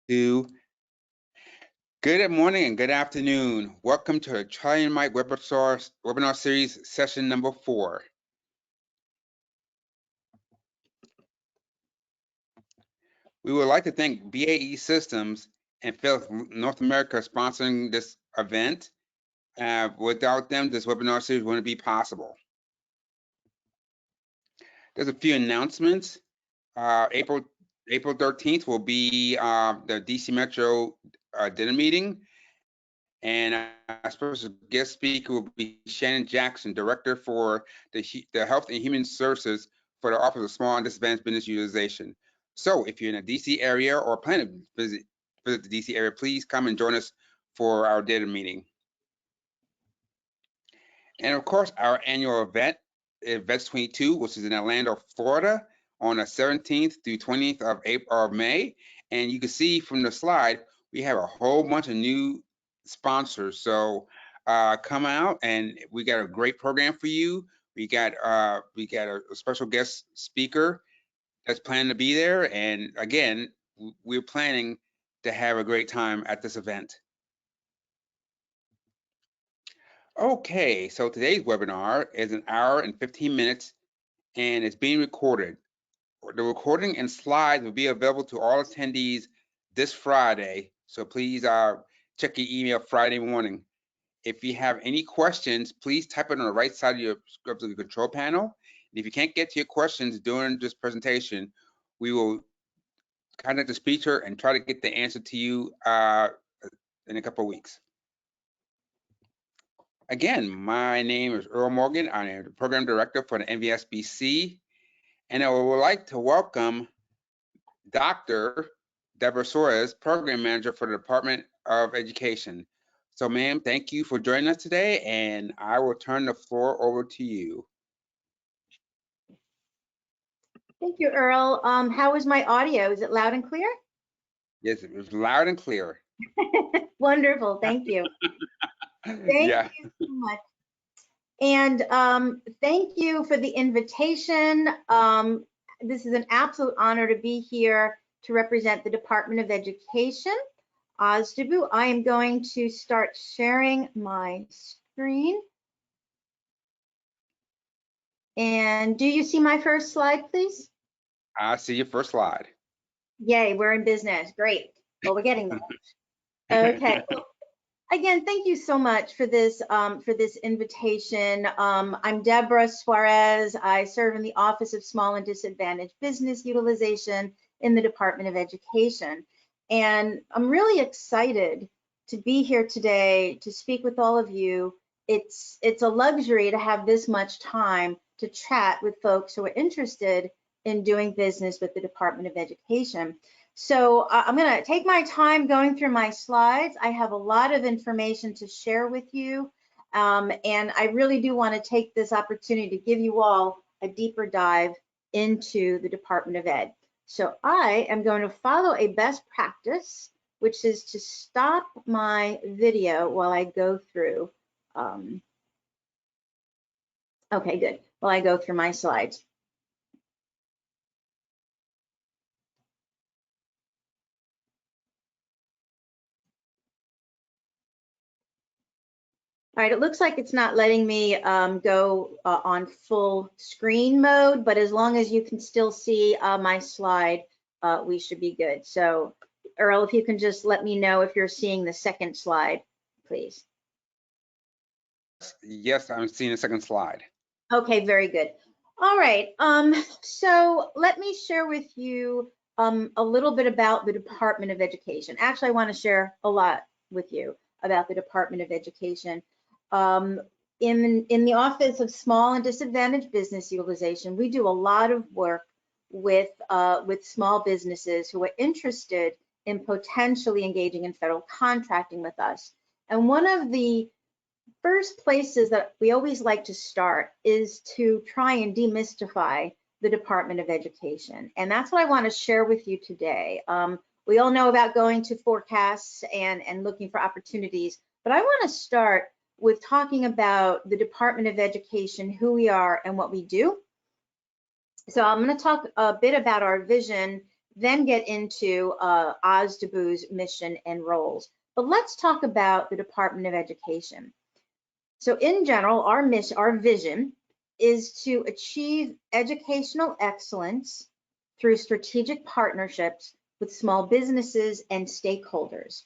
Good morning and good afternoon. Welcome to our Charlie and Mike webinar series, session number 4. We would like to thank BAE Systems and Philips North America sponsoring this event. Without them, this webinar series wouldn't be possible. There's a few announcements. April 13th will be the DC Metro dinner meeting. And our special guest speaker will be Shannon Jackson, Director for the Health and Human Services for the Office of Small and Disadvantaged Business Utilization. So if you're in the DC area or plan to visit the DC area, please come and join us for our dinner meeting. And of course, our annual event, MIKE'22, which is in Orlando, Florida, on the 17th through 20th of May. And you can see from the slide, we have a whole bunch of new sponsors. So come out, and we got a great program for you. We got a special guest speaker that's planning to be there. And again, we're planning to have a great time at this event. Okay, so today's webinar is 1 hour and 15 minutes, and it's being recorded. The recording and slides will be available to all attendees this Friday, so please check your email Friday morning. If you have any questions, please type it on the right side of your control panel. And if you can't get to your questions during this presentation, we will contact the speaker and try to get the answer to you in a couple of weeks. Again, my name is Earl Morgan. I am the Program Director for the SBCS, and I would like to welcome Dr. Debra Suarez, Program Manager for the Department of Education. So, ma'am, thank you for joining us today, and I will turn the floor over to you. Thank you, Earl. How is my audio? Is it loud and clear? Yes, it was loud and clear. Wonderful, thank you. Thank you so much. And thank you for the invitation. This is an absolute honor to be here to represent the Department of Education, OSDBU. I am going to start sharing my screen. And do you see my first slide, please? I see your first slide. Yay, we're in business. Great. Well, we're getting there. Okay. Again, thank you so much for this invitation. I'm Debra Suarez. I serve in the Office of Small and Disadvantaged Business Utilization in the Department of Education. And I'm really excited to be here today to speak with all of you. It's a luxury to have this much time to chat with folks who are interested in doing business with the Department of Education. So I'm going to take my time going through my slides. I have a lot of information to share with you, and I really do want to take this opportunity to give you all a deeper dive into the Department of Ed. So I am going to follow a best practice, which is to stop my video while I go through. Okay, good. While I go through my slides. All right, it looks like it's not letting me go on full screen mode, but as long as you can still see my slide, we should be good. So Earl, if you can just let me know if you're seeing the second slide, please. Yes, I'm seeing the second slide. Okay, very good. All right, so let me share with you a little bit about the Department of Education. Actually, I want to share a lot with you about the Department of Education. In the Office of Small and Disadvantaged Business Utilization, we do a lot of work with small businesses who are interested in potentially engaging in federal contracting with us. And one of the first places that we always like to start is to try and demystify the Department of Education. And that's what I want to share with you today. We all know about going to forecasts and looking for opportunities, but I want to start with talking about the Department of Education, who we are and what we do. So I'm going to talk a bit about our vision, then get into OSDBU's mission and roles. But let's talk about the Department of Education. So in general, our mission, our vision is to achieve educational excellence through strategic partnerships with small businesses and stakeholders.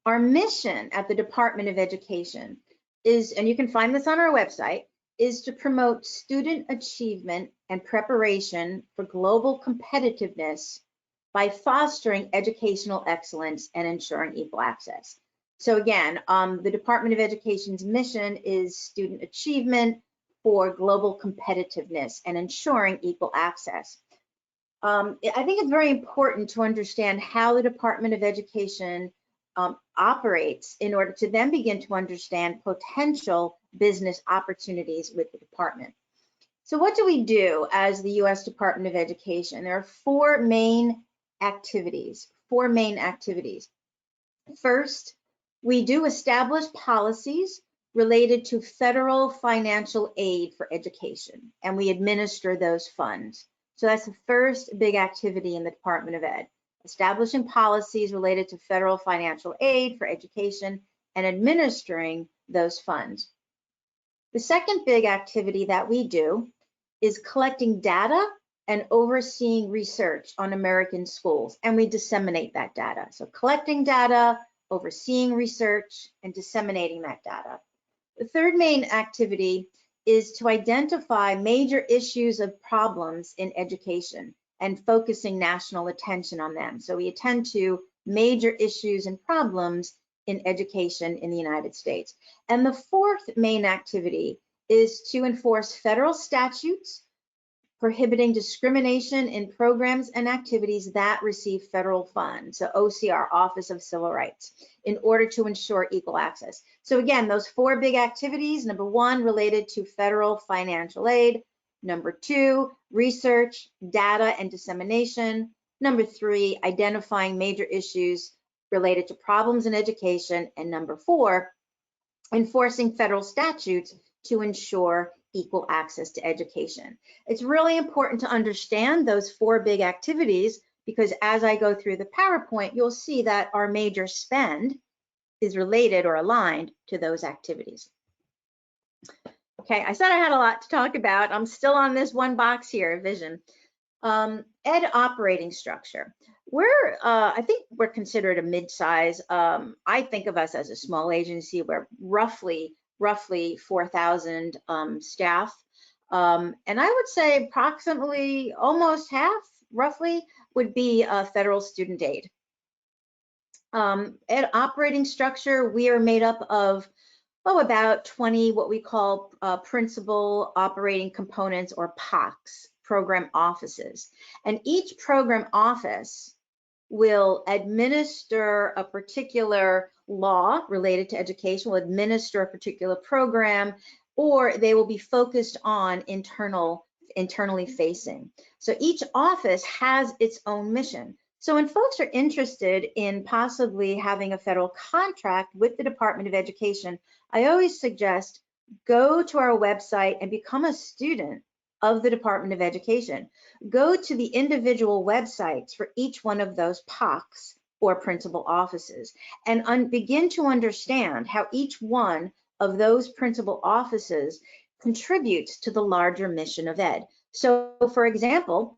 Our mission at the Department of Education is, and you can find this on our website, is to promote student achievement and preparation for global competitiveness by fostering educational excellence and ensuring equal access. So again, the Department of Education's mission is student achievement for global competitiveness and ensuring equal access. I think it's very important to understand how the Department of Education operates in order to then begin to understand potential business opportunities with the department. So what do we do as the U.S. Department of Education? There are four main activities. First, we do establish policies related to federal financial aid for education, and we administer those funds. So that's the first big activity in the Department of Ed, establishing policies related to federal financial aid for education and administering those funds. The second big activity that we do is collecting data and overseeing research on American schools, and we disseminate that data. So collecting data, overseeing research, and disseminating that data. The third main activity is to identify major issues of problems in education and focusing national attention on them. So we attend to major issues and problems in education in the United States. And the fourth main activity is to enforce federal statutes prohibiting discrimination in programs and activities that receive federal funds, so OCR, Office of Civil Rights, in order to ensure equal access. So again, those four big activities, number one, related to federal financial aid, number two, research, data, and dissemination, number three, identifying major issues related to problems in education, and number four, enforcing federal statutes to ensure equal access to education. It's really important to understand those four big activities because as I go through the PowerPoint, you'll see that our major spend is related or aligned to those activities. Okay, I said I had a lot to talk about. I'm still on this one box here, vision. Ed operating structure. I think we're considered a mid-size. I think of us as a small agency. We're roughly 4,000 staff. And I would say approximately almost half, roughly, would be federal student aid. Ed operating structure, we are made up of about 20 what we call principal operating components or POCs, program offices. And each program office will administer a particular law related to education, will administer a particular program, or they will be focused on internally facing. So each office has its own mission. So when folks are interested in possibly having a federal contract with the Department of Education, I always suggest go to our website and become a student of the Department of Education. Go to the individual websites for each one of those POCs or principal offices and begin to understand how each one of those principal offices contributes to the larger mission of Ed. So for example,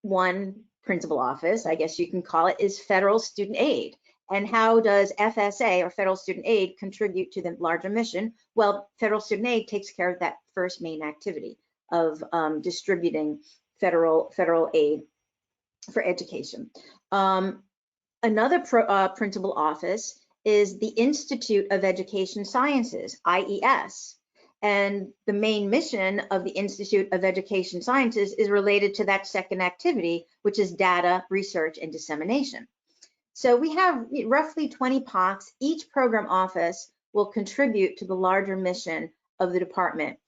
one principal office, I guess you can call it, is federal student aid. And how does FSA or federal student aid contribute to the larger mission? Well, federal student aid takes care of that first main activity of distributing federal aid for education. Another principal office is the Institute of Education Sciences, IES. And the main mission of the Institute of Education Sciences is related to that second activity, which is data, research, and dissemination. So we have roughly 20 POCs. Each program office will contribute to the larger mission of the department.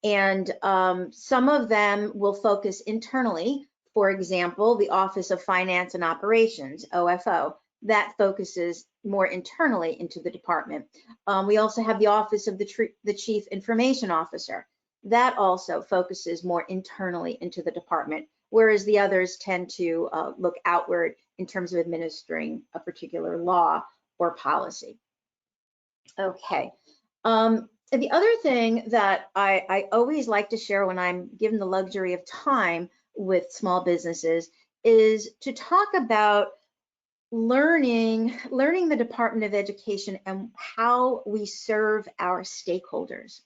And some of them will focus internally. For example, the Office of Finance and Operations, OFO, that focuses more internally into the department. We also have the Office of the Chief Information Officer. That also focuses more internally into the department. whereas the others tend to look outward in terms of administering a particular law or policy. Okay. And the other thing that I always like to share when I'm given the luxury of time with small businesses is to talk about learning the Department of Education and how we serve our stakeholders.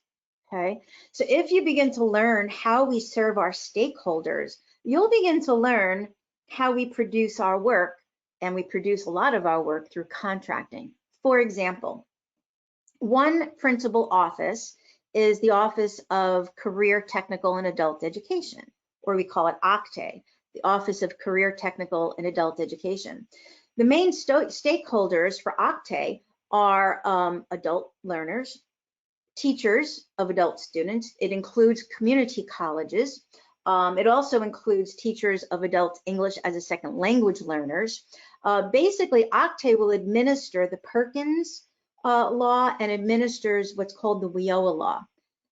Okay, so if you begin to learn how we serve our stakeholders, you'll begin to learn how we produce our work, and we produce a lot of our work through contracting. For example, one principal office is the Office of Career, Technical, and Adult Education, or we call it OCTE, the Office of Career, Technical, and Adult Education. The main stakeholders for OCTE are adult learners, teachers of adult students. It includes community colleges. It also includes teachers of adult English as a second language learners. Basically, OCTE will administer the Perkins law and administers what's called the WIOA law.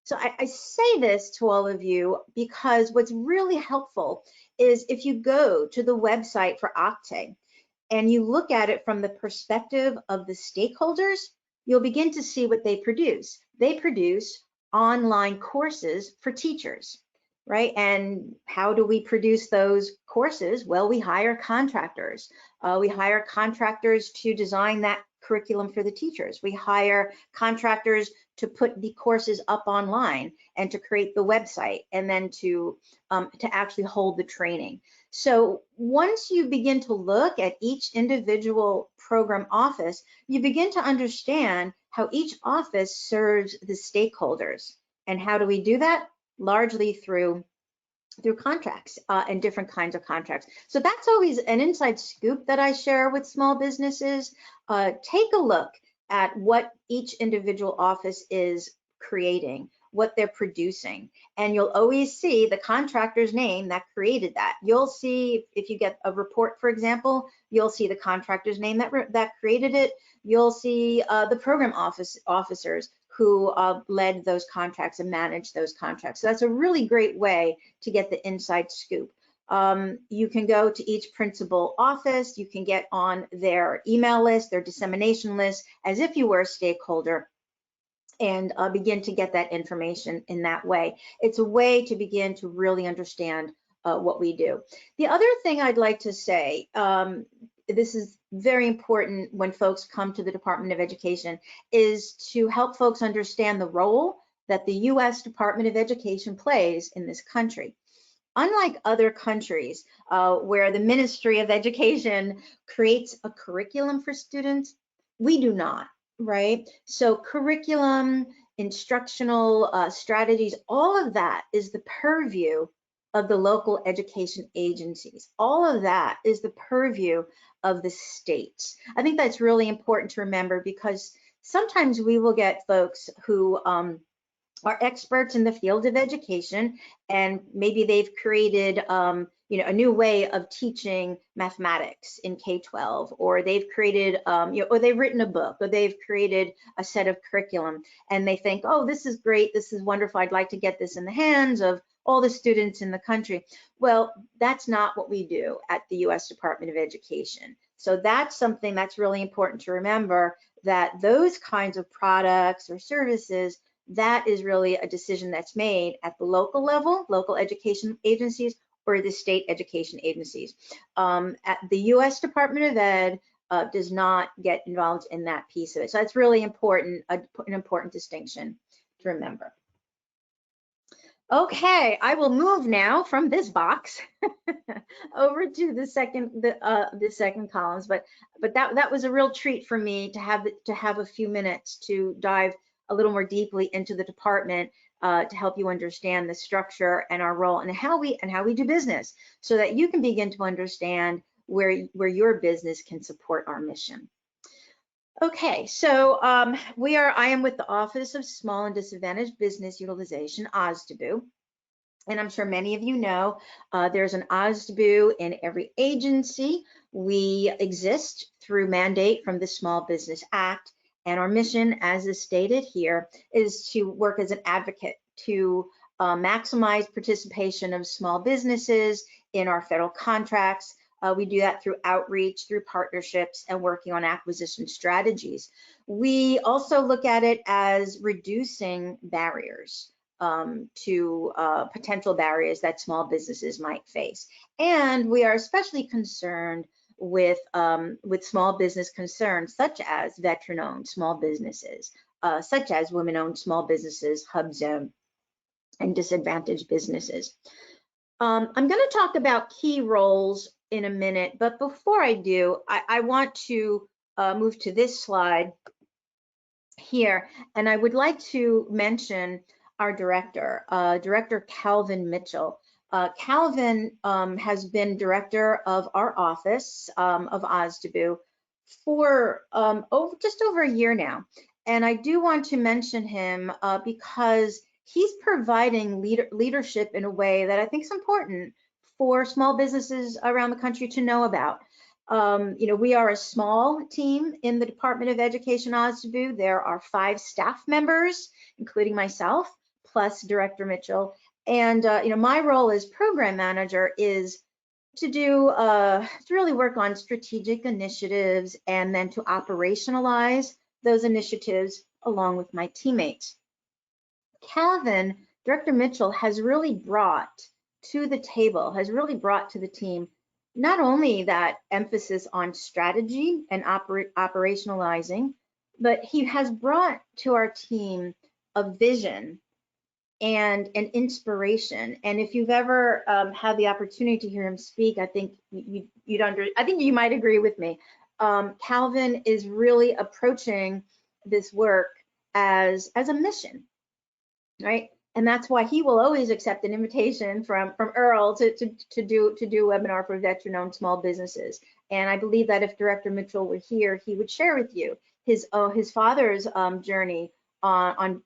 So I say this to all of you because what's really helpful is if you go to the website for OCTE and you look at it from the perspective of the stakeholders, you'll begin to see what they produce. They produce online courses for teachers, right? And how do we produce those courses? Well, we hire contractors. We hire contractors to design that curriculum for the teachers. We hire contractors to put the courses up online and to create the website and then to actually hold the training. So once you begin to look at each individual program office, you begin to understand how each office serves the stakeholders. And how do we do that? Largely through contracts and different kinds of contracts. So that's always an inside scoop that I share with small businesses. Take a look at what each individual office is creating, what they're producing, and you'll always see the contractor's name that created that. You'll see, if you get a report, for example, you'll see the contractor's name that created it. You'll see the program officers who led those contracts and managed those contracts. So that's a really great way to get the inside scoop. You can go to each principal office, you can get on their email list, their dissemination list, as if you were a stakeholder, and begin to get that information in that way. It's a way to begin to really understand what we do. The other thing I'd like to say, this is very important when folks come to the Department of Education, is to help folks understand the role that the U.S. Department of Education plays in this country. Unlike other countries where the Ministry of Education creates a curriculum for students, we do not, right? So curriculum, instructional strategies, all of that is the purview of the local education agencies. All of that is the purview of the states. I think that's really important to remember, because sometimes we will get folks who are experts in the field of education, and maybe they've created a new way of teaching mathematics in K-12, or they've created or they've written a book, or they've created a set of curriculum, and they think, oh, this is great, this is wonderful, I'd like to get this in the hands of all the students in the country. Well, that's not what we do at the U.S. Department of Education. So that's something that's really important to remember, that those kinds of products or services, that is really a decision that's made at the local level, local education agencies, or the state education agencies. At the U.S. Department of Ed does not get involved in that piece of it. So that's really important, an important distinction to remember. Okay, I will move now from this box over to the second columns, but that was a real treat for me to have a few minutes to dive a little more deeply into the department to help you understand the structure and our role and how we do business, so that you can begin to understand where your business can support our mission. Okay, so I am with the Office of Small and Disadvantaged Business Utilization, OSDBU. And I'm sure many of you know there's an OSDBU in every agency. We exist through mandate from the Small Business Act. And our mission, as is stated here, is to work as an advocate to maximize participation of small businesses in our federal contracts. We do that through outreach, through partnerships, and working on acquisition strategies. We also look at it as reducing barriers to potential barriers that small businesses might face. And we are especially concerned with small business concerns, such as veteran-owned small businesses, such as women-owned small businesses, hubs, and disadvantaged businesses. I'm going to talk about key roles in a minute, but before I do, I want to move to this slide here, and I would like to mention our director, Director Calvin Mitchell. Calvin has been director of our office of OSDBU for just over a year now, and I do want to mention him because he's providing leadership in a way that I think is important for small businesses around the country to know about. You know, we are a small team in the Department of Education OSDBU. There are 5 staff members, including myself, plus Director Mitchell. And you know, my role as program manager is to really work on strategic initiatives and then to operationalize those initiatives along with my teammates. Calvin, Director Mitchell, has really brought to the table, has really brought to the team not only that emphasis on strategy and operationalizing, but he has brought to our team a vision and an inspiration. And if you've ever had the opportunity to hear him speak, I think you might agree with me. Calvin is really approaching this work as a mission, right? And that's why he will always accept an invitation from Earl to do a webinar for veteran-owned small businesses. And I believe that if Director Mitchell were here, he would share with you his father's journey on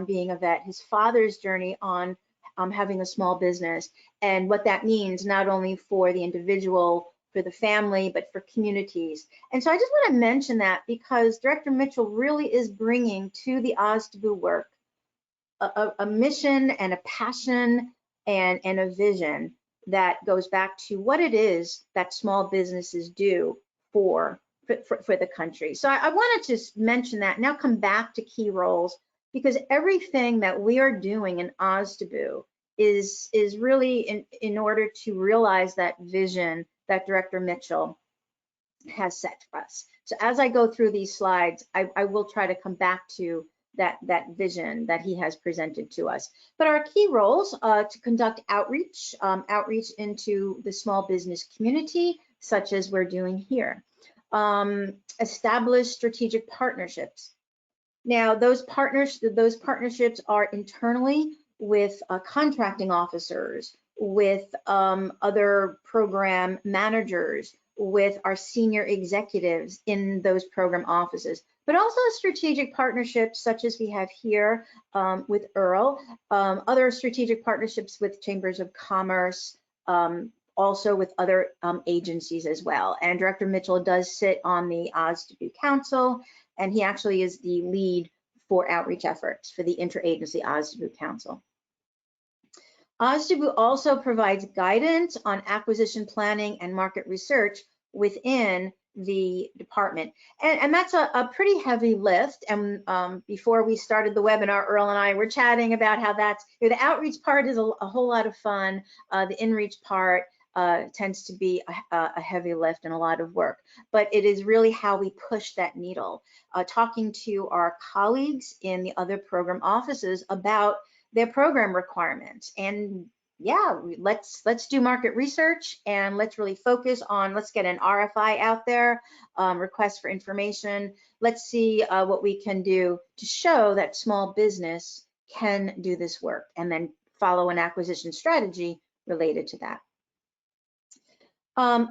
being a vet, his father's journey on having a small business, and what that means not only for the individual, for the family, but for communities. And so I just want to mention that because Director Mitchell really is bringing to the OSDBU work a mission and a passion and a vision that goes back to what it is that small businesses do for the country. So I wanted to mention that, now come back to key roles, because everything that we are doing in OSDBU is really in order to realize that vision that Director Mitchell has set for us. So as I go through these slides, I will try to come back to that vision that he has presented to us. But our key roles to conduct outreach into the small business community, such as we're doing here. Establish strategic partnerships. Now, those partnerships are internally with contracting officers, with other program managers, with our senior executives in those program offices, but also strategic partnerships such as we have here with Earl, other strategic partnerships with chambers of commerce, also with other agencies as well. And Director Mitchell does sit on the OSDBU Council, and he actually is the lead for outreach efforts for the Interagency OSDBU Council. OSDBU also provides guidance on acquisition planning and market research within the department. And that's a pretty heavy lift. And before we started the webinar, Earl and I were chatting about how that's, the outreach part is a whole lot of fun. The in-reach part tends to be a heavy lift and a lot of work. But it is really how we push that needle. Talking to our colleagues in the other program offices about their program requirements, and yeah, let's do market research, and let's really focus on, let's get an RFI out there, request for information. Let's see what we can do to show that small business can do this work, and then follow an acquisition strategy related to that.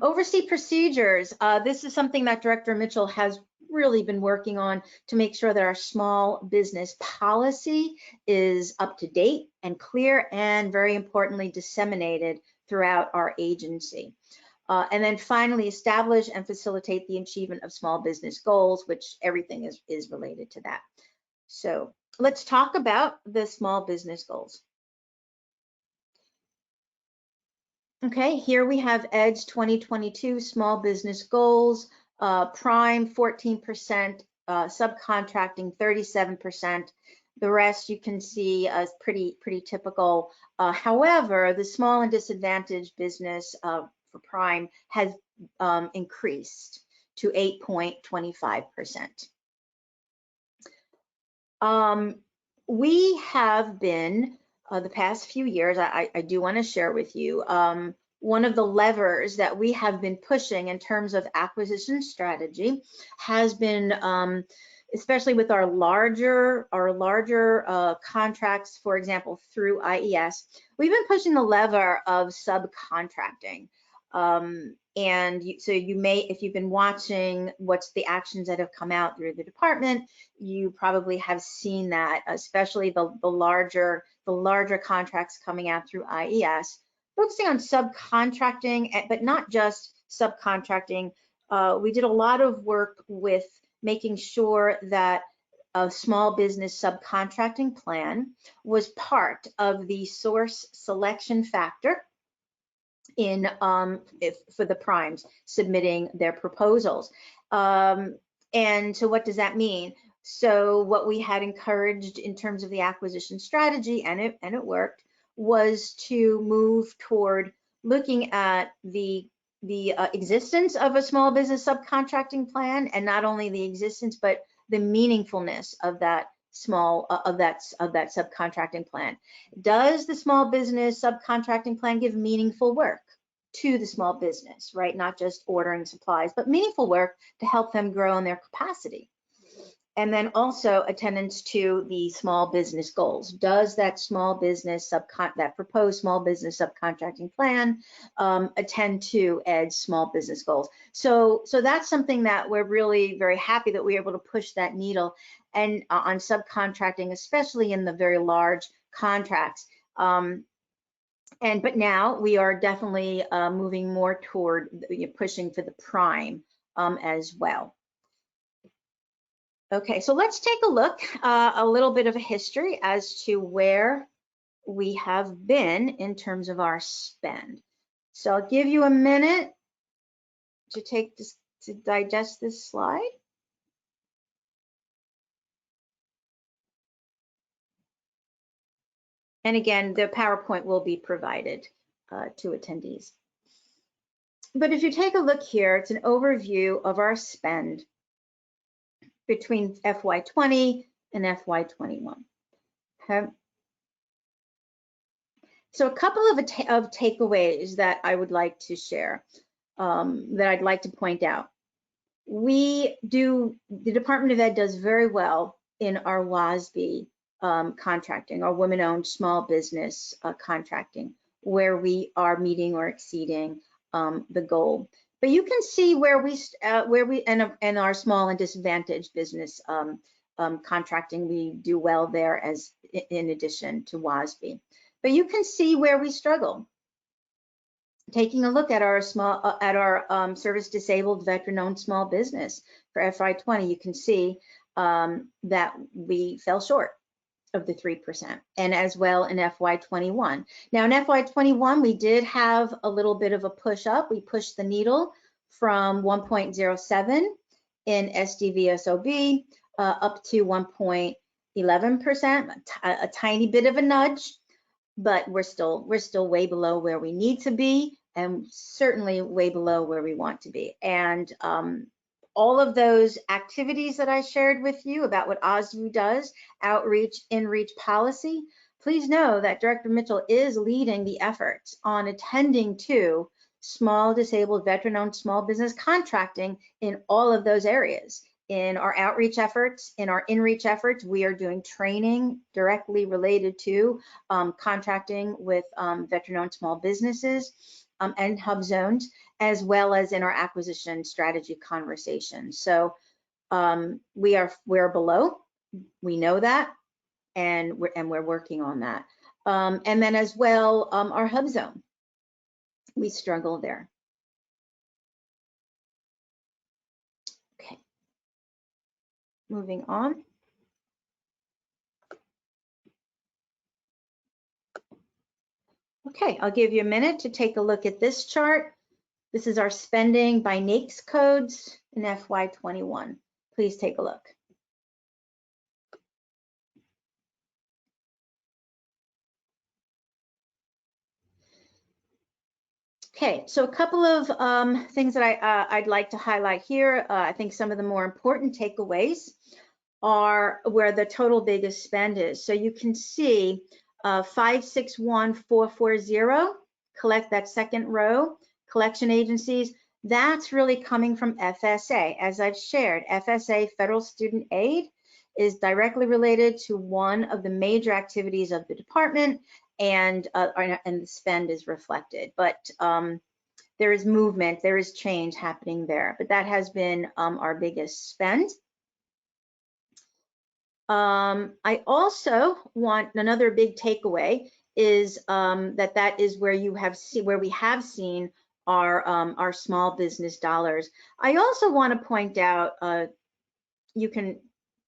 Oversee procedures. This is something that Director Mitchell has really been working on to make sure that our small business policy is up to date and clear, and very importantly, disseminated throughout our agency. And then finally, establish and facilitate the achievement of small business goals, which everything is related to that. So let's talk about the small business goals. Okay, here we have EDGE 2022 small business goals, prime 14%, subcontracting 37%. The rest you can see as pretty typical. However, the small and disadvantaged business for prime has increased to 8.25%. We have been the past few years, I do want to share with you, one of the levers that we have been pushing in terms of acquisition strategy has been, especially with our larger contracts, for example, through IES, we've been pushing the lever of subcontracting. So you may, if you've been watching what's the actions that have come out through the department, you probably have seen that, especially the larger contracts coming out through IES, focusing on subcontracting, but not just subcontracting. We did a lot of work with making sure that a small business subcontracting plan was part of the source selection factor in for the primes submitting their proposals. And so what does that mean? So what we had encouraged in terms of the acquisition strategy, and it worked, was to move toward looking at the existence of a small business subcontracting plan, and not only the existence, but the meaningfulness of that subcontracting plan. Does the small business subcontracting plan give meaningful work to the small business, right? Not just ordering supplies, but meaningful work to help them grow in their capacity. And then also attendance to the small business goals. Does that small business that proposed small business subcontracting plan attend to ED's small business goals? So that's something that we're really very happy that we're able to push that needle and on subcontracting, especially in the very large contracts. But now we are definitely moving more toward pushing for the prime as well. Okay, so let's take a look, a little bit of a history as to where we have been in terms of our spend. So I'll give you a minute to take this, to digest this slide. And again, the PowerPoint will be provided to attendees. But if you take a look here, it's an overview of our spend between FY20 and FY21. Okay. So a couple of takeaways that I would like to share, that I'd like to point out. The Department of Ed does very well in our WOSB contracting, our women-owned small business contracting, where we are meeting or exceeding the goal. But you can see where we and our small and disadvantaged business contracting, we do well there as in addition to WOSB. But you can see where we struggle. Taking a look at our service disabled veteran-owned small business for FY20, you can see that we fell short of the 3%, and as well in FY21. Now in FY21, we did have a little bit of a push up. We pushed the needle from 1.07 in SDVOSB up to 1.11%, a tiny bit of a nudge, but we're still way below where we need to be, and certainly way below where we want to be. And all of those activities that I shared with you about what OSDBU does, outreach, in-reach policy, please know that Director Mitchell is leading the efforts on attending to small disabled veteran-owned small business contracting in all of those areas. In our outreach efforts, in our in-reach efforts, we are doing training directly related to contracting with veteran-owned small businesses and hub zones, as well as in our acquisition strategy conversations. So we're below, we know that, and we're working on that. And then as well, our hub zone, we struggle there. Okay, moving on. Okay, I'll give you a minute to take a look at this chart. This is our spending by NAICS codes in FY21. Please take a look. Okay, so a couple of things that I'd like to highlight here. I think some of the more important takeaways are where the total biggest spend is. So you can see 561440, collect that second row, collection agencies. That's really coming from FSA. As I've shared, FSA, Federal Student Aid, is directly related to one of the major activities of the department, and the spend is reflected. But there is movement, there is change happening there. But that has been our biggest spend. I also want another big takeaway is that is where we have seen our small business dollars. I also want to point out, you can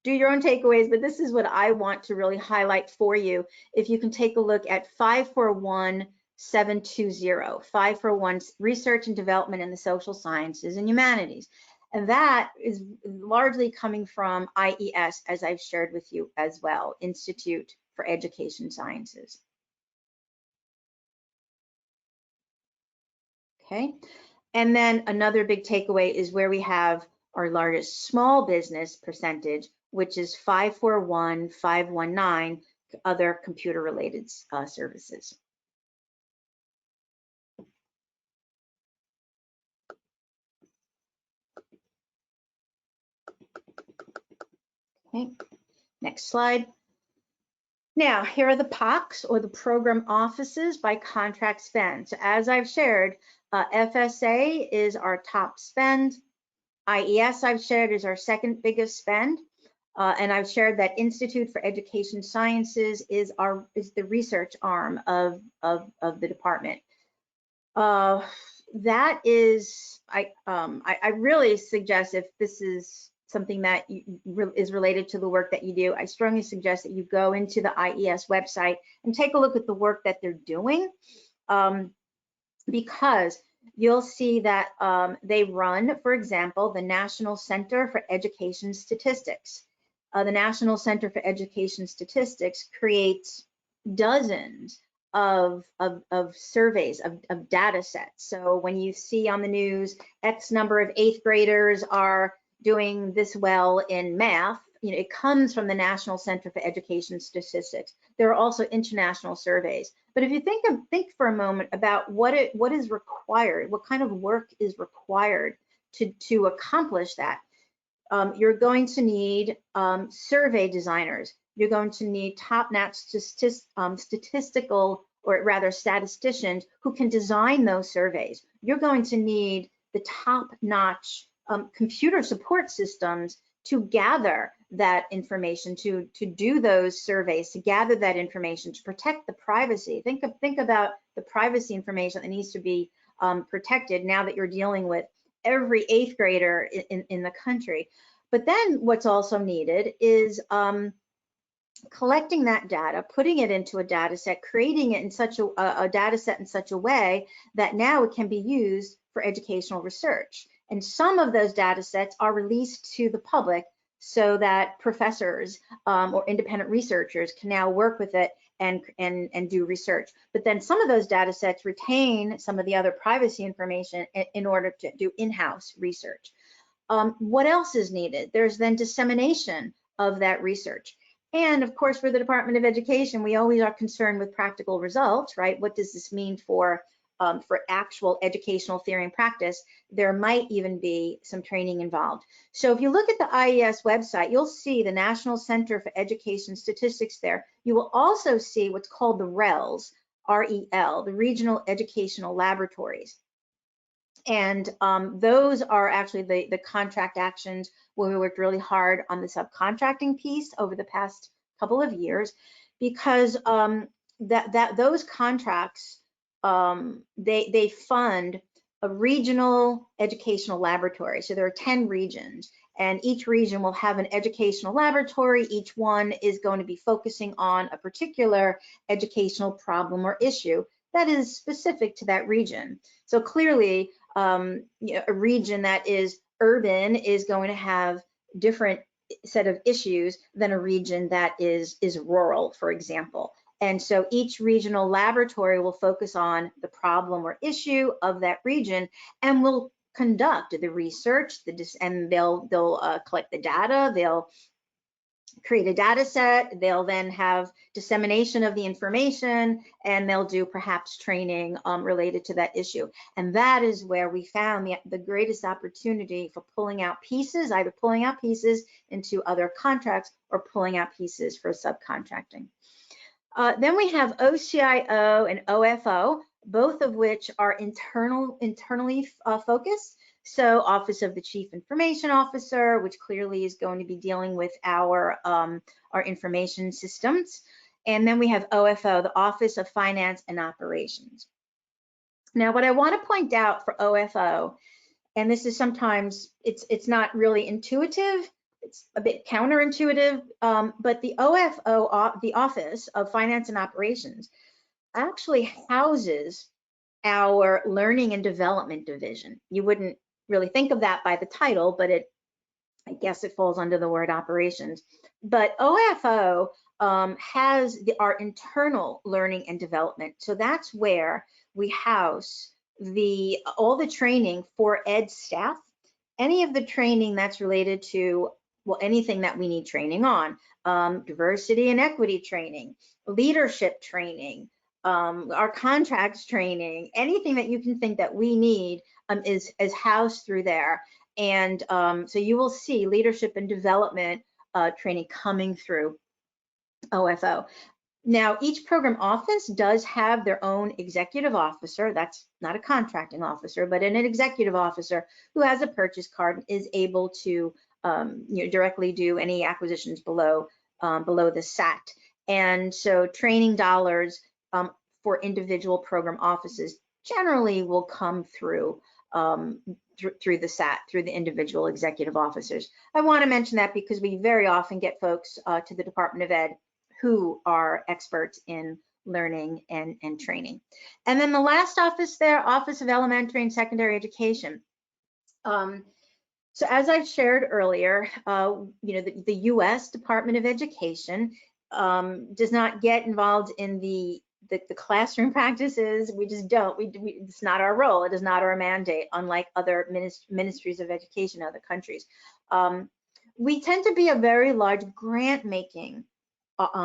do your own takeaways, but this is what I want to really highlight for you. If you can take a look at 541720, 541 Research and Development in the Social Sciences and Humanities. And that is largely coming from IES, as I've shared with you as well, Institute for Education Sciences. Okay, and then another big takeaway is where we have our largest small business percentage, which is 541519, other computer-related services. Okay, next slide. Now, here are the POCs, or the program offices, by contract spend. So as I've shared, FSA is our top spend. IES, I've shared, is our second biggest spend. And I've shared that Institute for Education Sciences is the research arm of the department. That is, I really suggest, if this is something that is related to the work that you do, I strongly suggest that you go into the IES website and take a look at the work that they're doing, because you'll see that they run, for example, the National Center for Education Statistics. The National Center for Education Statistics creates dozens of surveys, of data sets. So when you see on the news, X number of 8th graders are doing this well in math, it comes from the National Center for Education Statistics. There are also international surveys. But if you think for a moment about what is required, what kind of work is required to accomplish that, you're going to need survey designers. You're going to need top-notch statistical, or rather statisticians, who can design those surveys. You're going to need the top-notch computer support systems to gather that information, to do those surveys, to gather that information, to protect the privacy. Think about the privacy information that needs to be protected now that you're dealing with every 8th grader in the country. But then what's also needed is collecting that data, putting it into a data set, creating it in such a data set in such a way that now it can be used for educational research. And some of those data sets are released to the public so that professors or independent researchers can now work with it and do research. But then some of those data sets retain some of the other privacy information in order to do in-house research. What else is needed? There's then dissemination of that research. And of course, for the Department of Education, we always are concerned with practical results, right? What does this mean for actual educational theory and practice? There might even be some training involved. So if you look at the IES website, you'll see the National Center for Education Statistics there. You will also see what's called the RELs, R-E-L, the Regional Educational Laboratories. And those are actually the contract actions where we worked really hard on the subcontracting piece over the past couple of years, because those contracts, they fund a regional educational laboratory. So there are 10 regions, and each region will have an educational laboratory. Each one is going to be focusing on a particular educational problem or issue that is specific to that region. So clearly, a region that is urban is going to have different set of issues than a region that is rural, for example. And so each regional laboratory will focus on the problem or issue of that region and will conduct the research, and they'll collect the data, they'll create a data set, they'll then have dissemination of the information, and they'll do perhaps training related to that issue. And that is where we found the greatest opportunity for pulling out pieces, either pulling out pieces into other contracts or pulling out pieces for subcontracting. Then we have OCIO and OFO, both of which are internally focused. So Office of the Chief Information Officer, which clearly is going to be dealing with our information systems. And then we have OFO, the Office of Finance and Operations. Now, what I want to point out for OFO, and this is sometimes, it's not really intuitive, it's a bit counterintuitive, but the OFO, the Office of Finance and Operations, actually houses our Learning and Development Division. You wouldn't really think of that by the title, but I guess it falls under the word operations. But OFO has our internal learning and development. So that's where we house all the training for ed staff, any of the training that's related to, well, anything that we need training on, diversity and equity training, leadership training, our contracts training, anything that you can think that we need is housed through there. And so you will see leadership and development training coming through OFO. Now, each program office does have their own executive officer. That's not a contracting officer, but an executive officer who has a purchase card and is able to directly do any acquisitions below the SAT. And so training dollars for individual program offices generally will come through through the SAT, through the individual executive officers. I want to mention that because we very often get folks to the Department of Ed who are experts in learning and training. And then the last office there, Office of Elementary and Secondary Education. So as I've shared earlier, the U.S. Department of Education does not get involved in the classroom practices. We just don't. It's not our role. It is not our mandate, unlike other ministries of education in other countries. We tend to be a very large grant-making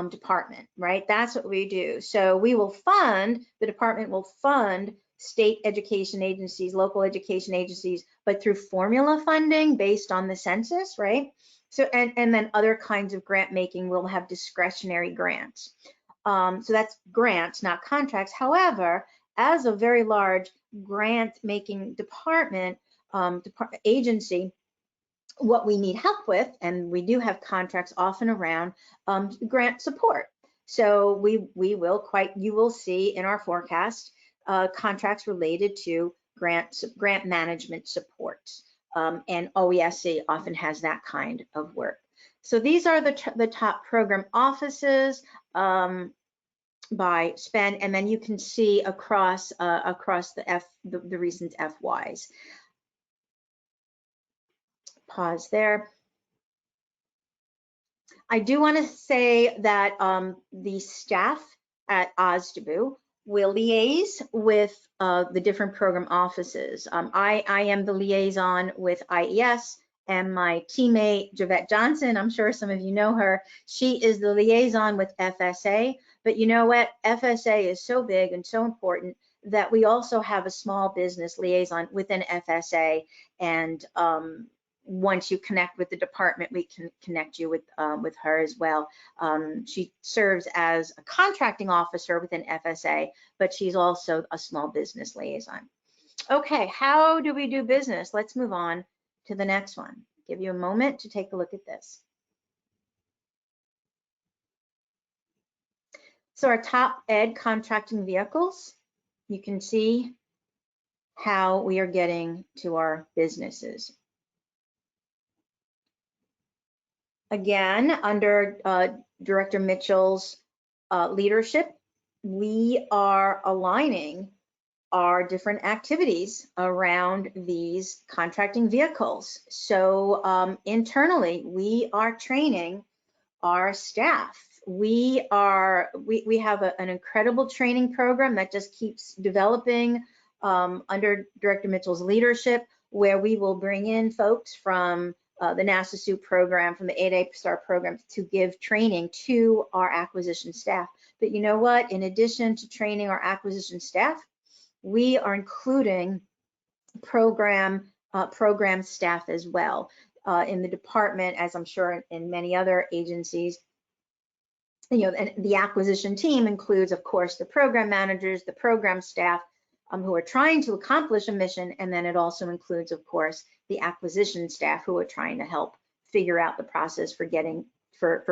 department, right? That's what we do. So we will fund, the department will fund state education agencies, local education agencies, but through formula funding based on the census, right? So, and then other kinds of grant making will have discretionary grants. So that's grants, not contracts. However, as a very large grant making department, agency, what we need help with, and we do have contracts often around grant support. So you will see in our forecast contracts related to grant management support, and OESC often has that kind of work. So these are the top program offices by spend, and then you can see across the recent FYs. Pause there. I do want to say that the staff at OSDBU will liaise with the different program offices. I am the liaison with IES, and my teammate, Javette Johnson, I'm sure some of you know her, she is the liaison with FSA. But you know what? FSA is so big and so important that we also have a small business liaison within FSA, and once you connect with the department, we can connect you with her as well. She serves as a contracting officer within FSA, but she's also a small business liaison. Okay, how do we do business? Let's move on to the next one. Give you a moment to take a look at this. So our top ed contracting vehicles, you can see how we are getting to our businesses. Again, under Director Mitchell's leadership, we are aligning our different activities around these contracting vehicles. So internally, we are training our staff. We have an incredible training program that just keeps developing under Director Mitchell's leadership, where we will bring in folks from the NASA SUIT program, from the 8A STAR program, to give training to our acquisition staff. But you know what? In addition to training our acquisition staff, we are including program staff as well in the department, as I'm sure in many other agencies. And the acquisition team includes, of course, the program managers, the program staff who are trying to accomplish a mission, and then it also includes, of course, the acquisition staff who are trying to help figure out the process for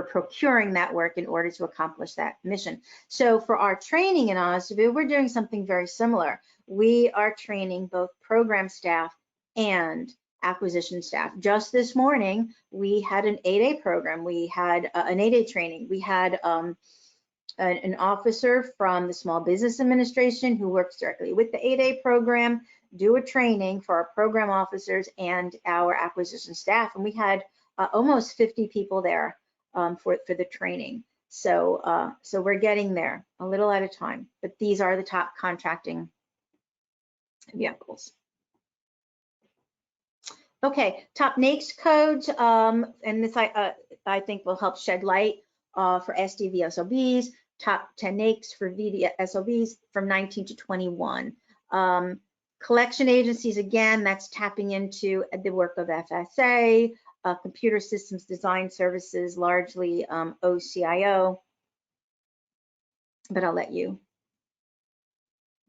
procuring that work in order to accomplish that mission. So for our training in OSDBU, we're doing something very similar. We are training both program staff and acquisition staff. Just this morning, we had an 8A program. We had an 8A training. We had an officer from the Small Business Administration who works directly with the 8A program do a training for our program officers and our acquisition staff. And we had almost 50 people there for the training. So we're getting there a little at a time, but these are the top contracting vehicles. Okay, top NAICS codes, and this I think will help shed light for SDVOSBs, top 10 NAICS for VDSOBs from 19 to 21. Collection agencies, again, that's tapping into the work of FSA, computer systems design services, largely OCIO, but I'll let you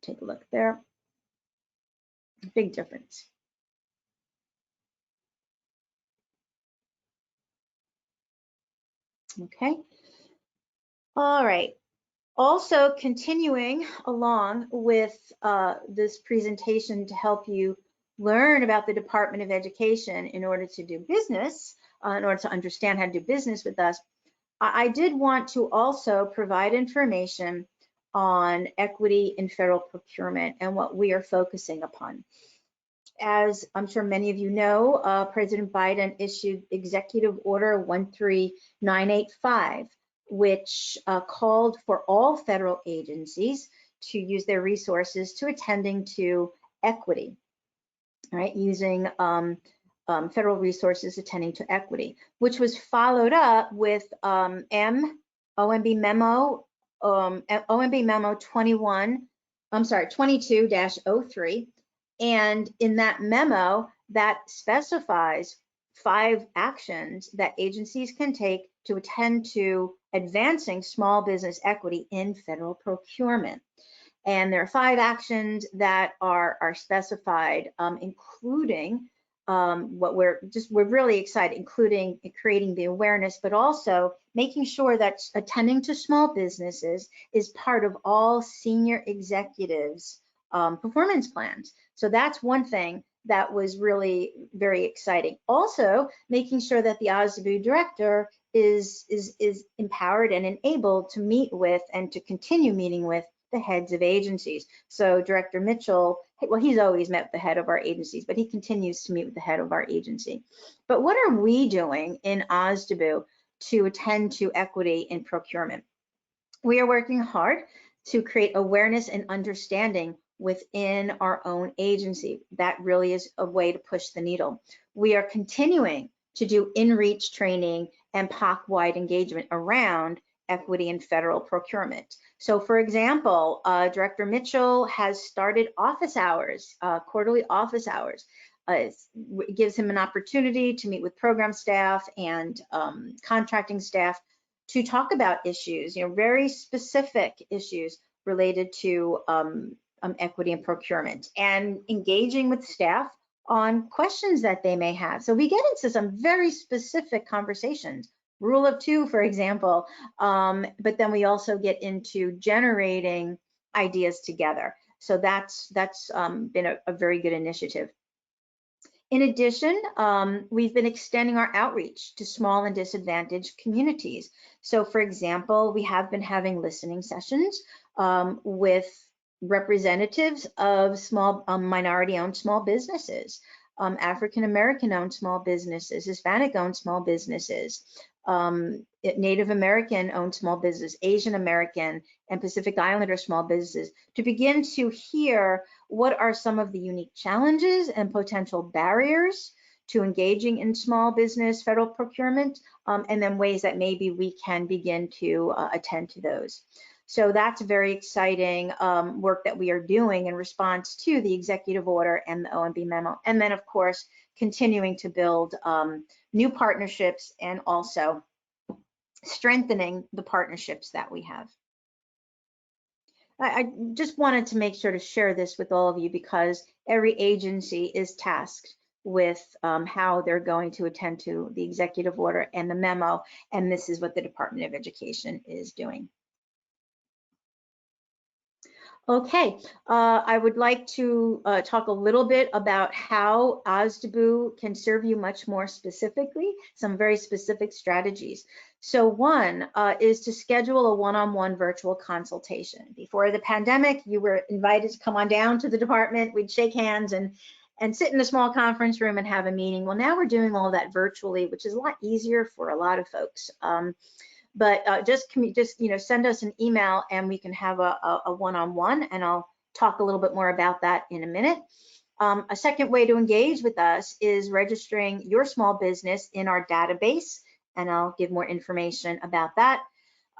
take a look there. Big difference. Okay. All right. Also continuing along with this presentation to help you learn about the Department of Education in order to do business, in order to understand how to do business with us, I did want to also provide information on equity in federal procurement and what we are focusing upon. As I'm sure many of you know, President Biden issued Executive Order 13985, which called for all federal agencies to use their resources to attending to equity, right? Using federal resources attending to equity, which was followed up with OMB memo 22-03. And in that memo, that specifies 5 actions that agencies can take to attend to advancing small business equity in federal procurement. And there are 5 actions that are specified, including what we're really excited, including creating the awareness, but also making sure that attending to small businesses is part of all senior executives' performance plans. So that's one thing that was really very exciting. Also, making sure that the OSDBU director is empowered and enabled to meet with and to continue meeting with the heads of agencies. So Director Mitchell, well, he's always met with the head of our agencies, but he continues to meet with the head of our agency. But what are we doing in OSDBU to attend to equity in procurement? We are working hard to create awareness and understanding within our own agency. That really is a way to push the needle. We are continuing to do in-reach training and POC-wide engagement around equity in federal procurement. So for example, Director Mitchell has started office hours, quarterly office hours. It gives him an opportunity to meet with program staff and contracting staff to talk about issues, very specific issues related to equity and procurement, and engaging with staff on questions that they may have. So we get into some very specific conversations, rule of 2, for example, but then we also get into generating ideas together. So that's been a very good initiative. In addition, we've been extending our outreach to small and disadvantaged communities. So for example, we have been having listening sessions with representatives of small minority-owned small businesses, African-American-owned small businesses, Hispanic-owned small businesses, Native American-owned small business, Asian American, and Pacific Islander small businesses, to begin to hear what are some of the unique challenges and potential barriers to engaging in small business federal procurement, and then ways that maybe we can begin to attend to those. So that's very exciting work that we are doing in response to the executive order and the OMB memo. And then, of course, continuing to build new partnerships and also strengthening the partnerships that we have. I just wanted to make sure to share this with all of you because every agency is tasked with how they're going to attend to the executive order and the memo, and this is what the Department of Education is doing. Okay, I would like to talk a little bit about how OSDBU can serve you much more specifically, some very specific strategies. So one is to schedule a one-on-one virtual consultation. Before the pandemic, you were invited to come on down to the department, we'd shake hands and sit in a small conference room and have a meeting. Well, now we're doing all that virtually, which is a lot easier for a lot of folks. But just send us an email and we can have a one-on-one, and I'll talk a little bit more about that in a minute. A second way to engage with us is registering your small business in our database, and I'll give more information about that.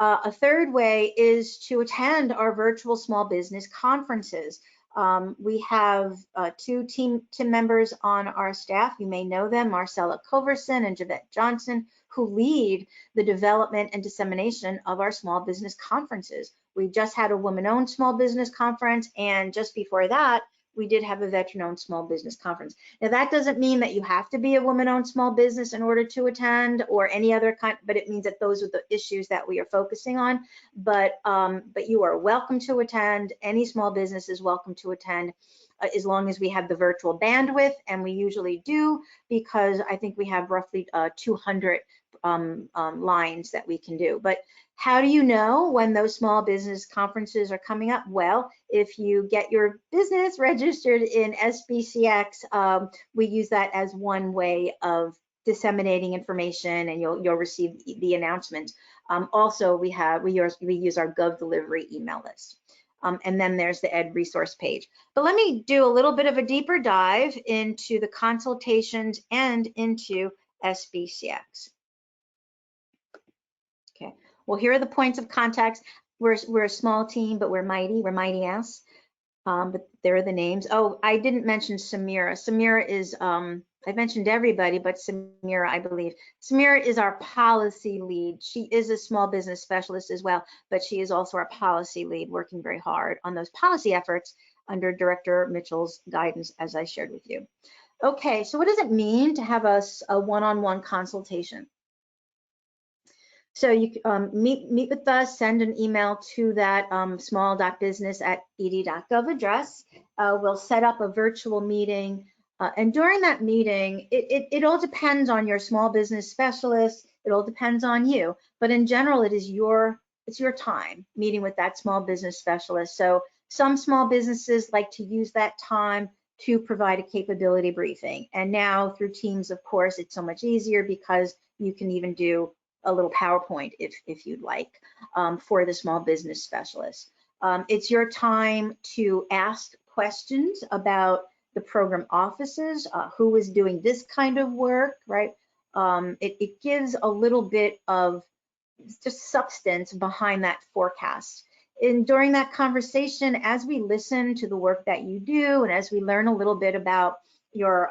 A third way is to attend our virtual small business conferences. We have two team members on our staff. You may know them, Marcella Coverson and Javette Johnson, who lead the development and dissemination of our small business conferences. We just had a woman-owned small business conference, and just before that, we did have a veteran-owned small business conference. Now, that doesn't mean that you have to be a woman-owned small business in order to attend or any other kind, but it means that those are the issues that we are focusing on. But you are welcome to attend. Any small business is welcome to attend as long as we have the virtual bandwidth, and we usually do, because I think we have roughly 200 lines that we can do. But how do you know when those small business conferences are coming up? Well, if you get your business registered in SBCS, we use that as one way of disseminating information, and you'll receive the announcements. Also, we use our Gov Delivery email list. And then there's the Ed resource page. But let me do a little bit of a deeper dive into the consultations and into SBCS. Okay, well, here are the points of contacts. We're a small team, but we're mighty ass. But there are the names. Oh, I didn't mention Samira. Samira is, I mentioned everybody, but Samira, I believe. Samira is our policy lead. She is a small business specialist as well, but she is also our policy lead, working very hard on those policy efforts under Director Mitchell's guidance, as I shared with you. Okay, so what does it mean to have a one-on-one consultation? So you meet with us, send an email to that small.business@ed.gov address. We'll set up a virtual meeting. And during that meeting, it all depends on your small business specialist. It all depends on you. But in general, it's your time meeting with that small business specialist. So some small businesses like to use that time to provide a capability briefing. And now through Teams, of course, it's so much easier because you can even do a little PowerPoint if you'd like for the small business specialist. It's your time to ask questions about the program offices, who is doing this kind of work, right? It gives a little bit of just substance behind that forecast. And during that conversation, as we listen to the work that you do and as we learn a little bit about your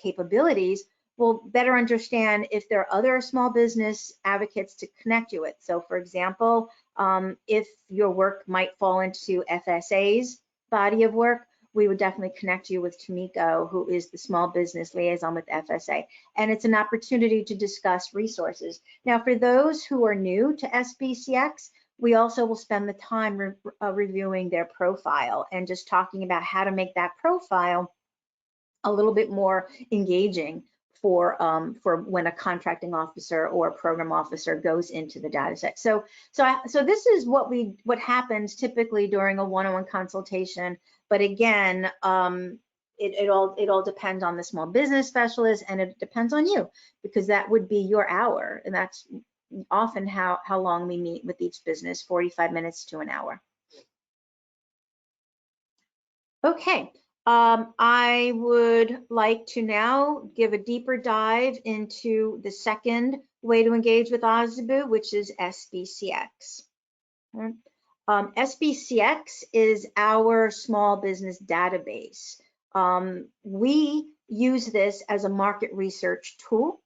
capabilities, we'll better understand if there are other small business advocates to connect you with. So for example, if your work might fall into FSA's body of work, we would definitely connect you with Tomiko, who is the small business liaison with FSA. And it's an opportunity to discuss resources. Now, for those who are new to SBCX, we also will spend the time reviewing their profile and just talking about how to make that profile a little bit more engaging for when a contracting officer or a program officer goes into the data set. So this is what happens typically during a one-on-one consultation. But again, it all depends on the small business specialist, and it depends on you, because that would be your hour, and that's often how long we meet with each business, 45 minutes to an hour. Okay, I would like to now give a deeper dive into the second way to engage with OSDBU, which is SBCX. SBCX is our small business database. We use this as a market research tool.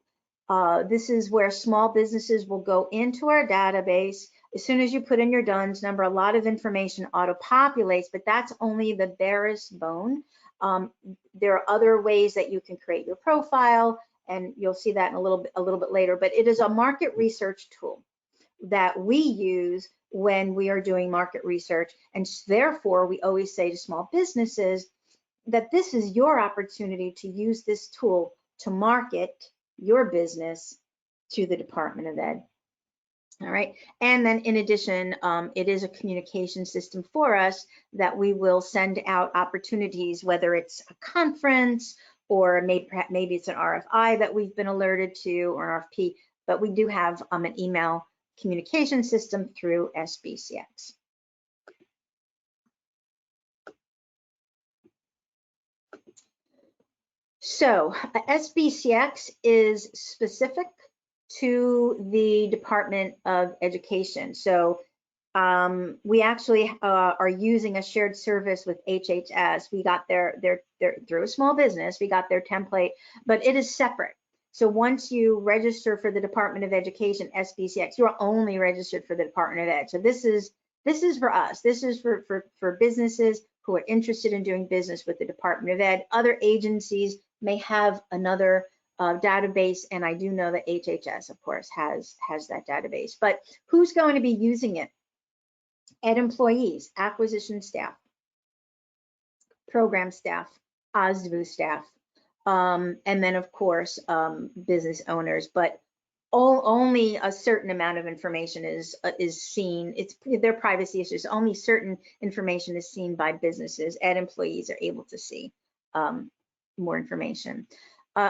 This is where small businesses will go into our database. As soon as you put in your DUNS number, a lot of information auto-populates, but that's only the barest bone. There are other ways that you can create your profile, and you'll see that in a little bit later, but it is a market research tool that we use when we are doing market research. And therefore, we always say to small businesses that this is your opportunity to use this tool to market your business to the Department of Ed. All right, and then in addition, it is a communication system for us that we will send out opportunities, whether it's a conference or maybe it's an RFI that we've been alerted to, or an RFP, but we do have an email communication system through SBCX. So SBCX is specific to the Department of Education. So we actually are using a shared service with HHS. We got their through a small business, we got their template, but it is separate. So once you register for the Department of Education SBCX, you are only registered for the Department of Ed. So this is for us. This is for businesses who are interested in doing business with the Department of Ed. Other agencies may have another database, and I do know that HHS, of course, has that database. But who's going to be using it? Ed employees, acquisition staff, program staff, OSDBU staff, and then of course business owners. But only a certain amount of information is seen. It's their privacy issues. Only certain information is seen by businesses. Ed employees are able to see more information.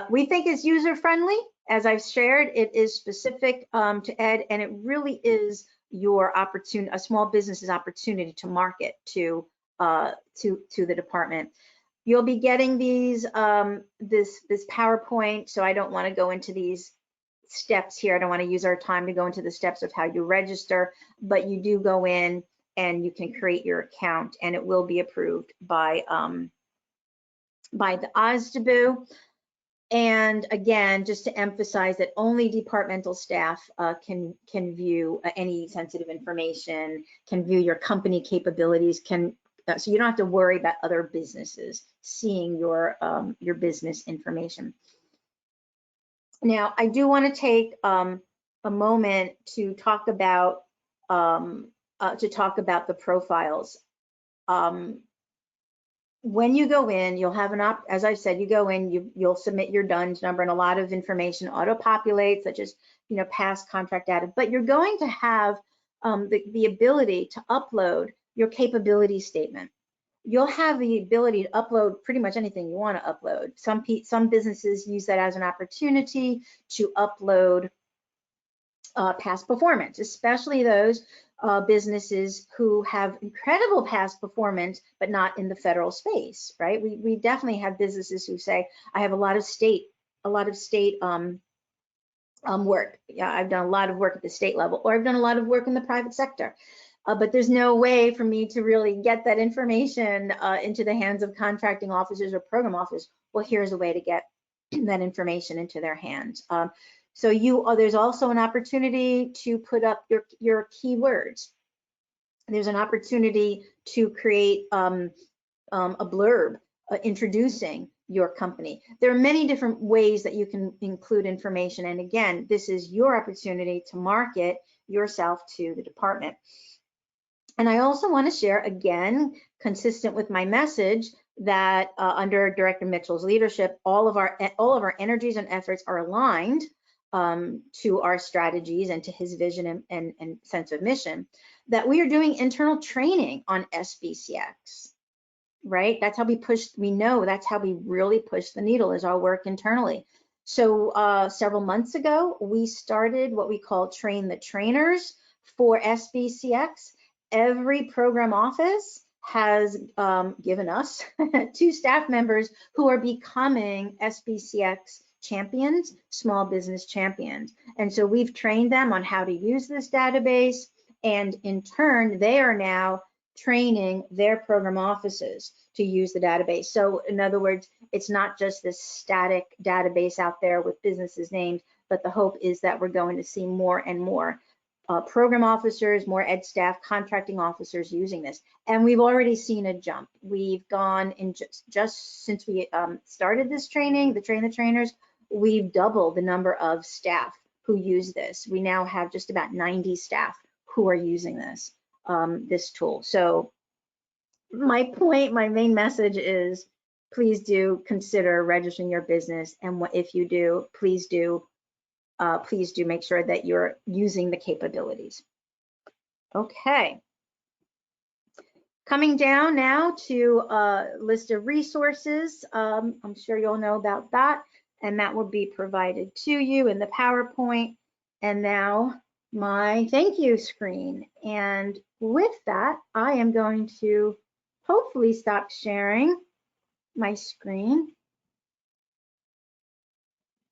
We think it's user-friendly. As I've shared, it is specific to Ed, and it really is your opportunity, a small business's opportunity to market to the department. You'll be getting these this PowerPoint, so I don't want to go into these steps here. I don't want to use our time to go into the steps of how you register, but you do go in and you can create your account, and it will be approved by the OSDBU. And again, just to emphasize that only departmental staff can view any sensitive information, can view your company capabilities, so you don't have to worry about other businesses seeing your business information. Now, I do want to take a moment to talk about the profiles. When you go in, you'll have as I said, you go in, you'll submit your DUNS number, and a lot of information auto-populates, such as past contract data. But you're going to have the ability to upload your capability statement. You'll have the ability to upload pretty much anything you want to upload. Some businesses use that as an opportunity to upload past performance, especially those businesses who have incredible past performance, but not in the federal space, right? We definitely have businesses who say, I have a lot of state work. Yeah, I've done a lot of work at the state level, or I've done a lot of work in the private sector. But there's no way for me to really get that information into the hands of contracting officers or program officers. Well, here's a way to get that information into their hands. So there's also an opportunity to put up your keywords. There's an opportunity to create a blurb introducing your company. There are many different ways that you can include information. And again, this is your opportunity to market yourself to the department. And I also want to share, again, consistent with my message, that under Director Mitchell's leadership, all of our energies and efforts are aligned to our strategies and to his vision and sense of mission, that we are doing internal training on SBCS, right? That's how we know that's how we really push the needle, is our work internally. So several months ago, we started what we call Train the Trainers for SBCS. Every program office has given us 2 staff members who are becoming SBCS champions, small business champions. And so we've trained them on how to use this database, and in turn, they are now training their program offices to use the database. So in other words, it's not just this static database out there with businesses named, but the hope is that we're going to see more and more program officers, more ed staff, contracting officers using this. And we've already seen a jump. We've gone in just since we started this training, the Train the Trainers, we've doubled the number of staff who use this. We now have just about 90 staff who are using this, this tool. So my main message is, please do consider registering your business. And if you do, please do make sure that you're using the capabilities. Okay. Coming down now to a list of resources. I'm sure you'll know about that, and that will be provided to you in the PowerPoint. And now my thank you screen. And with that, I am going to hopefully stop sharing my screen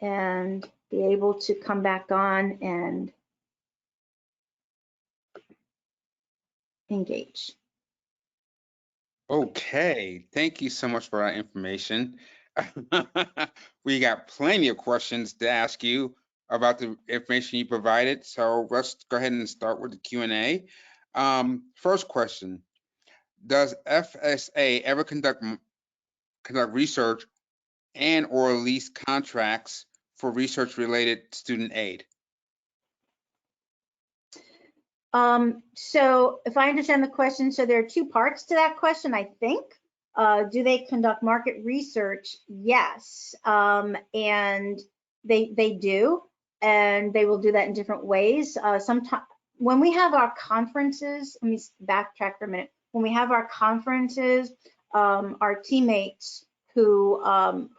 and be able to come back on and engage. Okay, thank you so much for that information. We got plenty of questions to ask you about the information you provided, so let's go ahead and start with the Q&A. First question, does FSA ever conduct research and or lease contracts for research-related student aid? So if I understand the question, so there are 2 parts to that question, I think. Do they conduct market research? Yes, and they do, and they will do that in different ways. Sometimes when we have our conferences, let me backtrack for a minute. When we have our conferences, our teammates who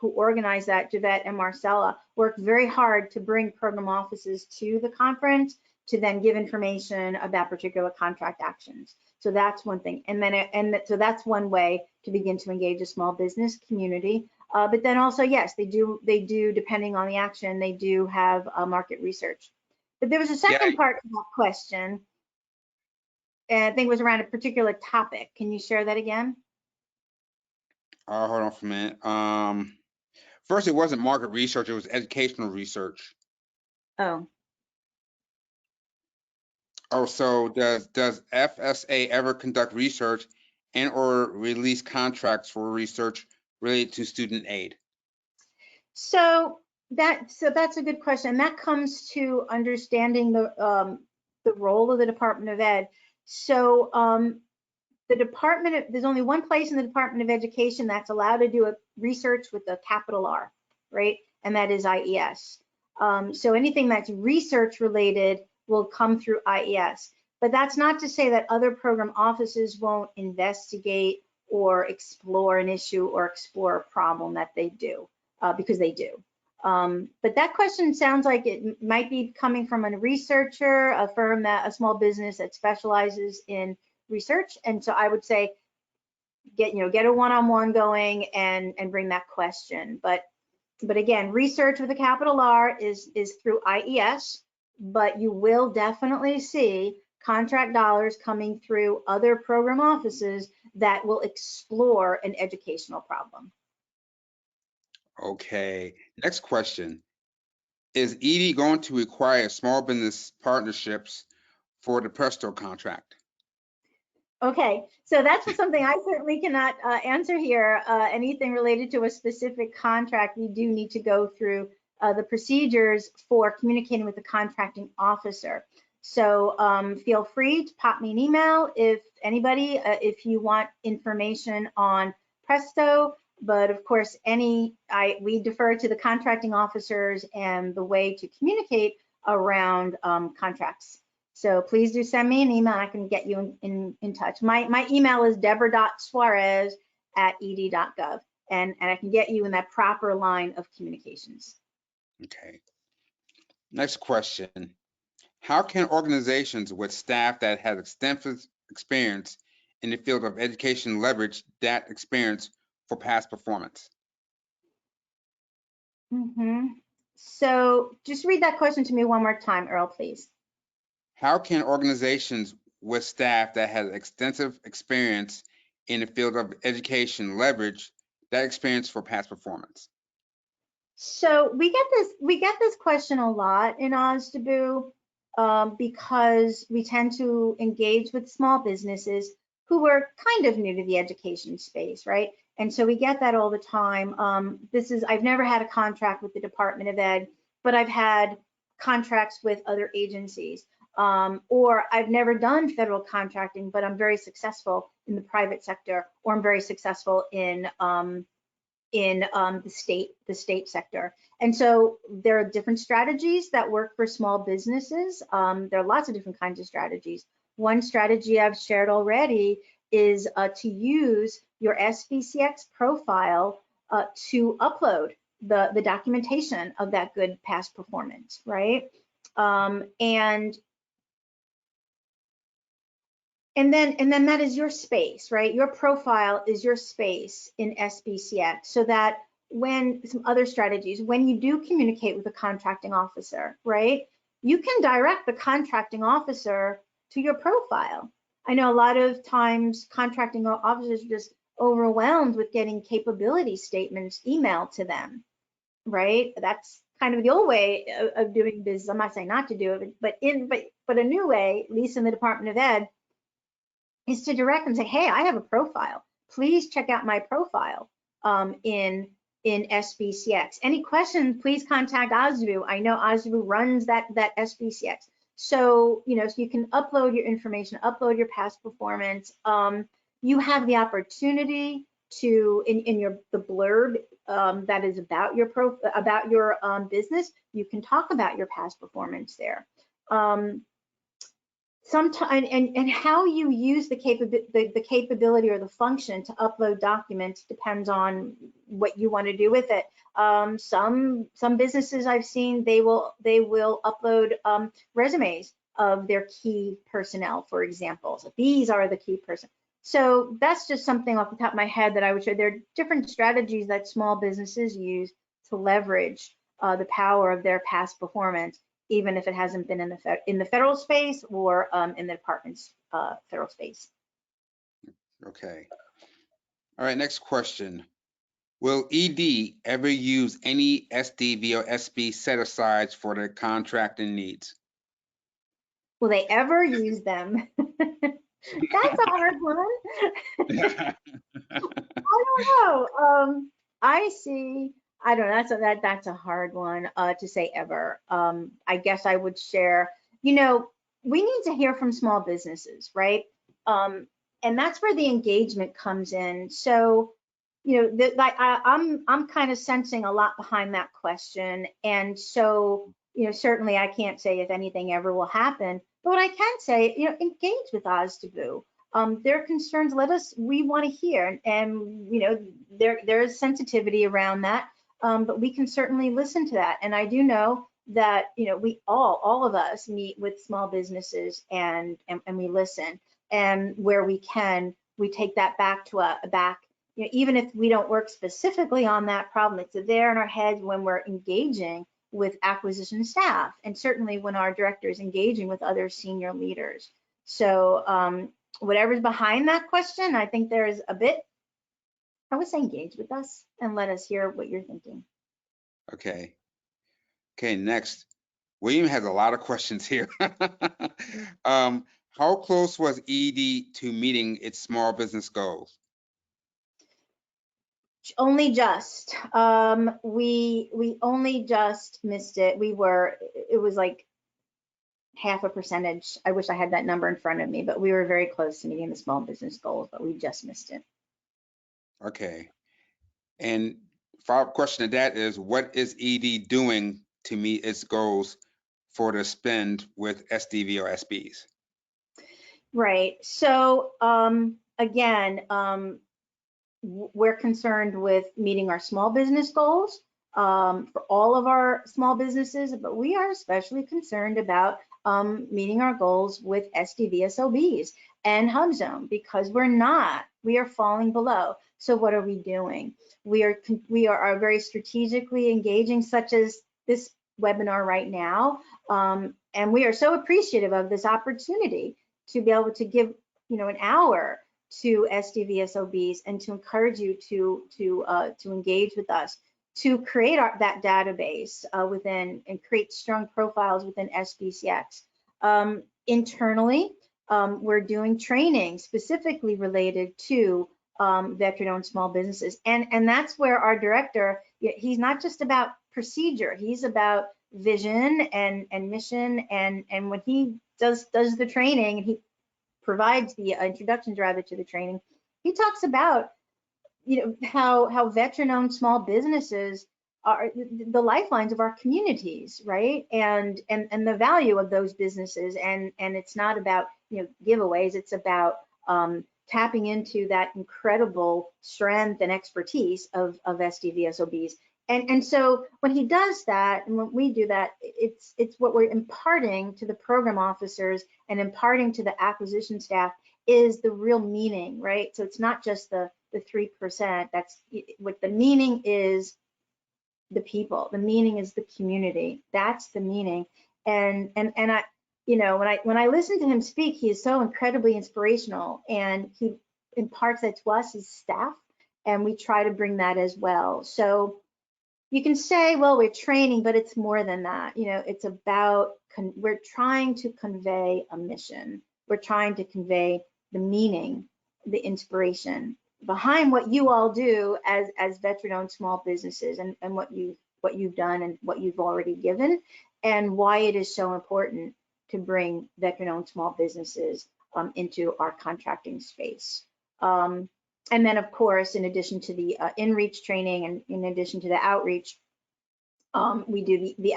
organize that, Javette and Marcella, work very hard to bring program offices to the conference to then give information about particular contract actions. So that's one thing. So that's one way to begin to engage a small business community. But then also, yes, they do, depending on the action, they do have market research. But there was a second part to that question, and I think it was around a particular topic. Can you share that again? Hold on for a minute. First, it wasn't market research, it was educational research. Oh. Oh, so does FSA ever conduct research and or release contracts for research related to student aid? So that's a good question. That comes to understanding the role of the Department of Ed. So there's only one place in the Department of Education that's allowed to do a research with a capital R, right? And that is IES. So anything that's research related will come through IES. But that's not to say that other program offices won't investigate or explore an issue or explore a problem that they do, because they do. But that question sounds like it might be coming from a researcher, a firm, a small business that specializes in research. And so I would say get a one-on-one going and bring that question. But again, research with a capital R is through IES, but you will definitely see contract dollars coming through other program offices that will explore an educational problem. Okay, next question. Is ED going to require small business partnerships for the Presto contract? Okay, so that's something I certainly cannot answer here. Anything related to a specific contract, we do need to go through the procedures for communicating with the contracting officer. So feel free to pop me an email if anybody, if you want information on presto, but of course, we defer to the contracting officers and the way to communicate around contracts. So please do send me an email. I can get you in touch. My email is debra.suarez@ed.gov, and I can get you in that proper line of communications. Okay. Next question. How can organizations with staff that has extensive experience in the field of education leverage that experience for past performance? So just read that question to me one more time, Earl, please. How can organizations with staff that has extensive experience in the field of education leverage that experience for past performance? So we get this question a lot in OSDBU because we tend to engage with small businesses who are kind of new to the education space, right? And so we get that all the time. I've never had a contract with the Department of Ed, but I've had contracts with other agencies. Or I've never done federal contracting, but I'm very successful in the private sector, or I'm very successful in the state sector. And so there are different strategies that work for small businesses. There are lots of different kinds of strategies. One strategy I've shared already is to use your SBCS profile to upload the documentation of that good past performance, right? And then that is your space, right? Your profile is your space in SBCS, so that when some other strategies, when you do communicate with a contracting officer, right, you can direct the contracting officer to your profile. I know a lot of times contracting officers are just overwhelmed with getting capability statements emailed to them, right? That's kind of the old way of doing business. I'm not saying not to do it, but a new way, at least in the Department of Ed, is to direct and say, hey, I have a profile. Please check out my profile in SBCS. Any questions, please contact OSDBU. I know OSDBU runs that SBCS. So, so you can upload your information, upload your past performance. You have the opportunity to, in the blurb that is about your business, you can talk about your past performance there. Sometimes and how you use the capability or the function to upload documents depends on what you want to do with it. Some businesses I've seen, they will upload resumes of their key personnel, for example. So these are the key person. So that's just something off the top of my head that I would share. There are different strategies that small businesses use to leverage the power of their past performance, even if it hasn't been in the federal space or in the department's federal space. Okay. All right, next question. Will ED ever use any SDVOSB set-asides for their contracting needs? Will they ever use them? That's a hard one. I don't know. I don't know. That's a hard one to say ever. I guess I would share, we need to hear from small businesses, right? And that's where the engagement comes in. So, I'm kind of sensing a lot behind that question. And so, certainly I can't say if anything ever will happen, but what I can say, engage with OSDBU. Their concerns, we want to hear, and there is sensitivity around that, but we can certainly listen to that. And I do know that we all of us meet with small businesses and we listen, and where we can, we take that back to even if we don't work specifically on that problem, it's there in our heads when we're engaging with acquisition staff, and certainly when our director is engaging with other senior leaders. So whatever's behind that question, I think there's a bit, I would say engage with us and let us hear what you're thinking. Okay. Okay, next. William has a lot of questions here. How close was ED to meeting its small business goals? Only just. We only just missed it. It was like 0.5%. I wish I had that number in front of me, but we were very close to meeting the small business goals, but we just missed it. Okay. And follow-up question to that is, what is ED doing to meet its goals for the spend with SDVOSBs? Right. So again, we're concerned with meeting our small business goals for all of our small businesses, but we are especially concerned about meeting our goals with SDVOSBs and HubZone, because we are falling below. So what are we doing? We are very strategically engaging, such as this webinar right now, and we are so appreciative of this opportunity to be able to give an hour to SDVOSBs and to encourage you to engage with us, to create that database within and create strong profiles within SBCS. Internally, we're doing training specifically related to veteran-owned small businesses, and that's where our director, he's not just about procedure, he's about vision and mission, and when he does the training and he provides the introductions rather to the training, he talks about how veteran-owned small businesses are the lifelines of our communities, right? And the value of those businesses, and it's not about giveaways, it's about tapping into that incredible strength and expertise of SDVOSBs. And so when he does that, and when we do that, it's what we're imparting to the program officers and imparting to the acquisition staff is the real meaning, right? So it's not just the 3%. That's what the meaning is. The people, the meaning is the community. That's the meaning. And I, when I listen to him speak, he is so incredibly inspirational, and he imparts that to us as staff, and we try to bring that as well. So you can say, well, we're training, but it's more than that. It's about, we're trying to convey a mission. We're trying to convey the meaning, the inspiration behind what you all do as veteran-owned small businesses, and what you've done and what you've already given, and why it is so important to bring veteran-owned small businesses into our contracting space. And then, of course, in addition to the in-reach training and in addition to the outreach, we do the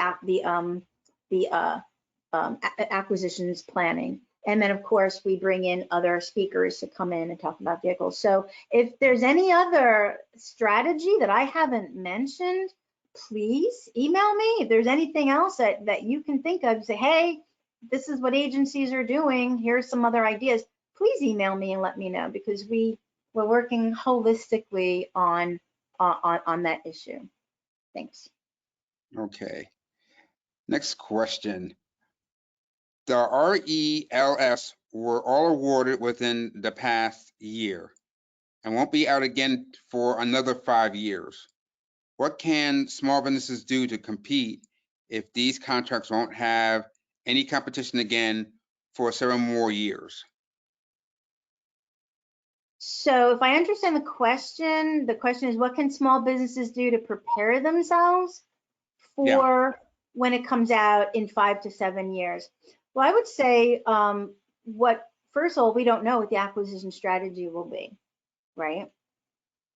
acquisitions planning. And then, of course, we bring in other speakers to come in and talk about vehicles. So if there's any other strategy that I haven't mentioned, please email me. If there's anything else that you can think of, say, hey, this is what agencies are doing, here's some other ideas, please email me and let me know, because we're working holistically on that issue. Thanks. Okay. Next question. The RELS were all awarded within the past year and won't be out again for another 5 years. What can small businesses do to compete if these contracts won't have any competition again for 7 more years? So if I understand the question is, what can small businesses do to prepare themselves for when it comes out in 5 to 7 years? Well, I would say first of all, we don't know what the acquisition strategy will be, right?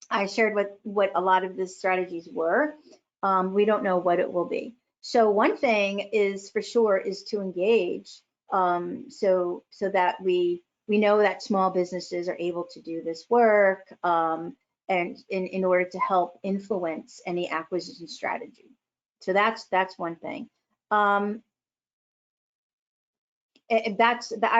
I shared what a lot of the strategies were. We don't know what it will be. So one thing is for sure is to engage, so that we know that small businesses are able to do this work, and in order to help influence any acquisition strategy. So that's one thing. I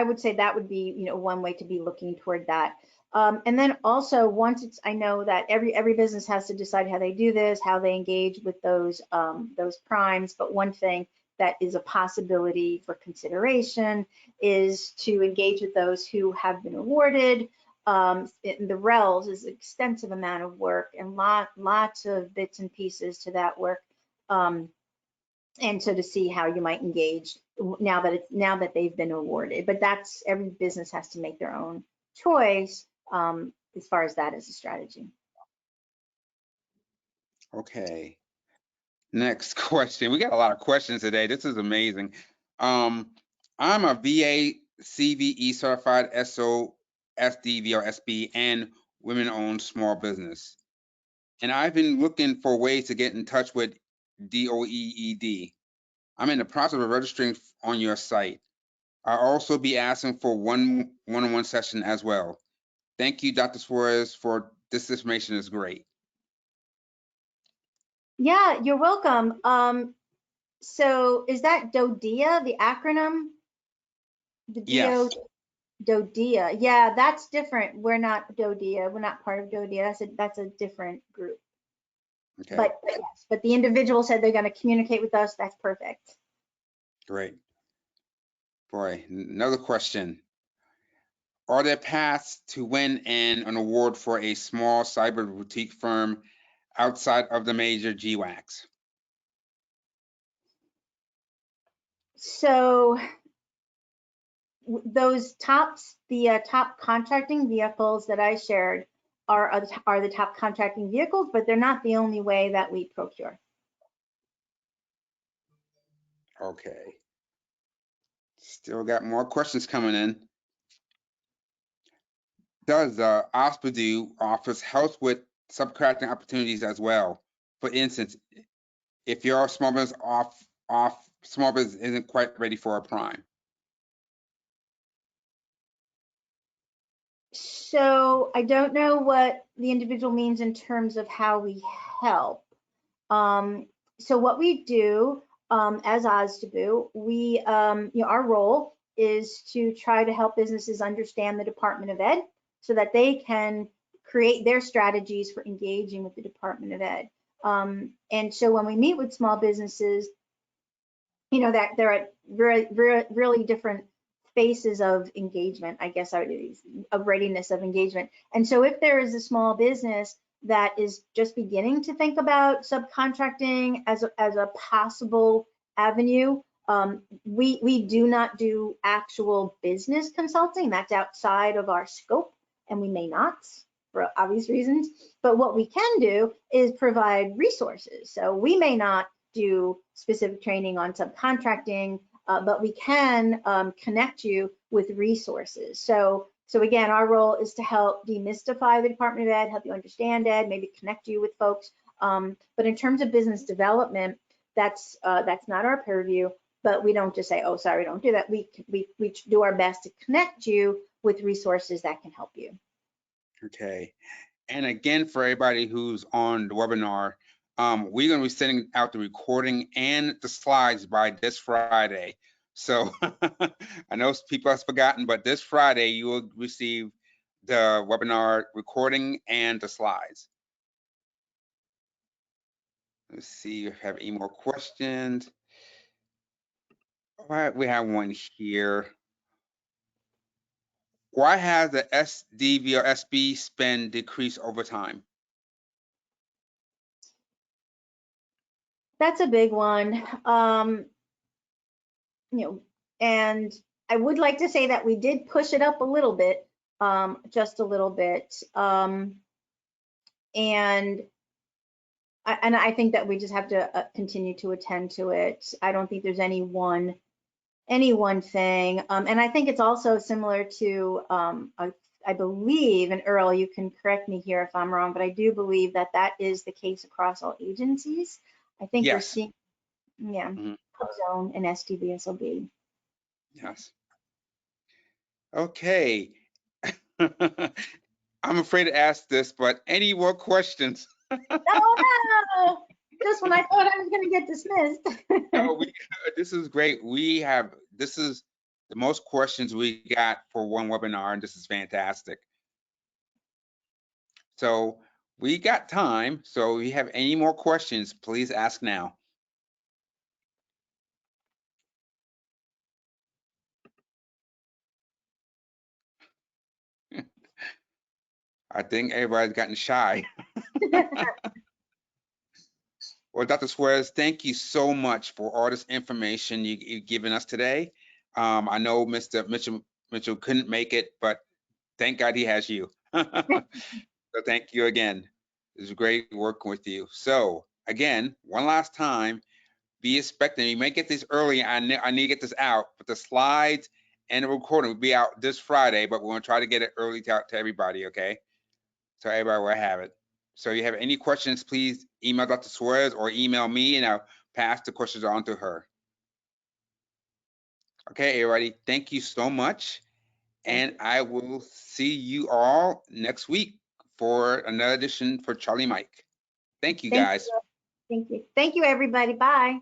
would say that would be one way to be looking toward that. And then also, once I know that every business has to decide how they do this, how they engage with those primes. But one thing that is a possibility for consideration is to engage with those who have been awarded. The RELS is an extensive amount of work and lots of bits and pieces to that work. And so to see how you might engage now that they've been awarded. But that's, every business has to make their own choice as far as that is a strategy. Okay. Next question. We got a lot of questions today. This is amazing. I'm a VA CVE certified SDVOSB and women-owned small business. And I've been looking for ways to get in touch with DOEED. I'm in the process of registering on your site. I'll also be asking for one-on-one session as well. Thank you, Dr. Suarez, for this information is great. Yeah, you're welcome. So is that DODEA, the acronym? The Yes. DODEA. Yeah, that's different. We're not DODEA. We're not part of DODEA. That's a different group. Okay. But yes, but the individual said they're going to communicate with us. That's perfect. Great. Boy, another question. Are there paths to win an award for a small cyber boutique firm outside of the major GWACs? So those the top contracting vehicles that I shared are the top contracting vehicles, but they're not the only way that we procure. Okay. Still got more questions coming in. Does the OSDBU office help with subcontracting opportunities as well? For instance, if your small business small business isn't quite ready for a prime. So I don't know what the individual means in terms of how we help. So what we do as OSDBU, we, our role is to try to help businesses understand the Department of Ed so that they can create their strategies for engaging with the Department of Ed. And so when we meet with small businesses, that they're at really different phases of engagement, I guess, of readiness of engagement. And so if there is a small business that is just beginning to think about subcontracting as a possible avenue, we do not do actual business consulting. That's outside of our scope, and we may not for obvious reasons. But what we can do is provide resources. So we may not do specific training on subcontracting, but we can connect you with resources. So again, our role is to help demystify the Department of Ed, help you understand Ed, maybe connect you with folks. But in terms of business development, that's not our purview. But we don't just say, oh, sorry, don't do that. We do our best to connect you with resources that can help you. Okay. And again, for everybody who's on the webinar, we're going to be sending out the recording and the slides by this Friday. So I know people have forgotten, but this Friday you will receive the webinar recording and the slides. Let's see if we have any more questions. All right, we have one here. Why has the SDVOSB spend decreased over time? That's a big one. And I would like to say that we did push it up a little bit, just a little bit. And I think that we just have to continue to attend to it. I don't think there's any one thing. And I think it's also similar to, I believe, and Earl, you can correct me here if I'm wrong, but I do believe that that is the case across all agencies. I think Yes. we're seeing, Zone and SDVOSB. Yes. Okay. I'm afraid to ask this, but any more questions? Oh no! Just when I thought I was going to get dismissed. No, this is great. This is the most questions we got for one webinar, and this is fantastic. So we got time. So if you have any more questions, please ask now. I think everybody's gotten shy. Well, Dr. Suarez, thank you so much for all this information you've given us today. I know Mr. Mitchell couldn't make it, but thank God he has you. So thank you again. It was great working with you. So again, one last time, be expecting. You may get this early. I need to get this out, but the slides and the recording will be out this Friday, but we're going to try to get it early to everybody, okay? So everybody will have it. So if you have any questions, please email Dr. Suarez or email me, and I'll pass the questions on to her. Okay, everybody, thank you so much. And I will see you all next week for another edition for Charlie Mike. Thank you, guys. Thank you. Thank you, everybody. Bye.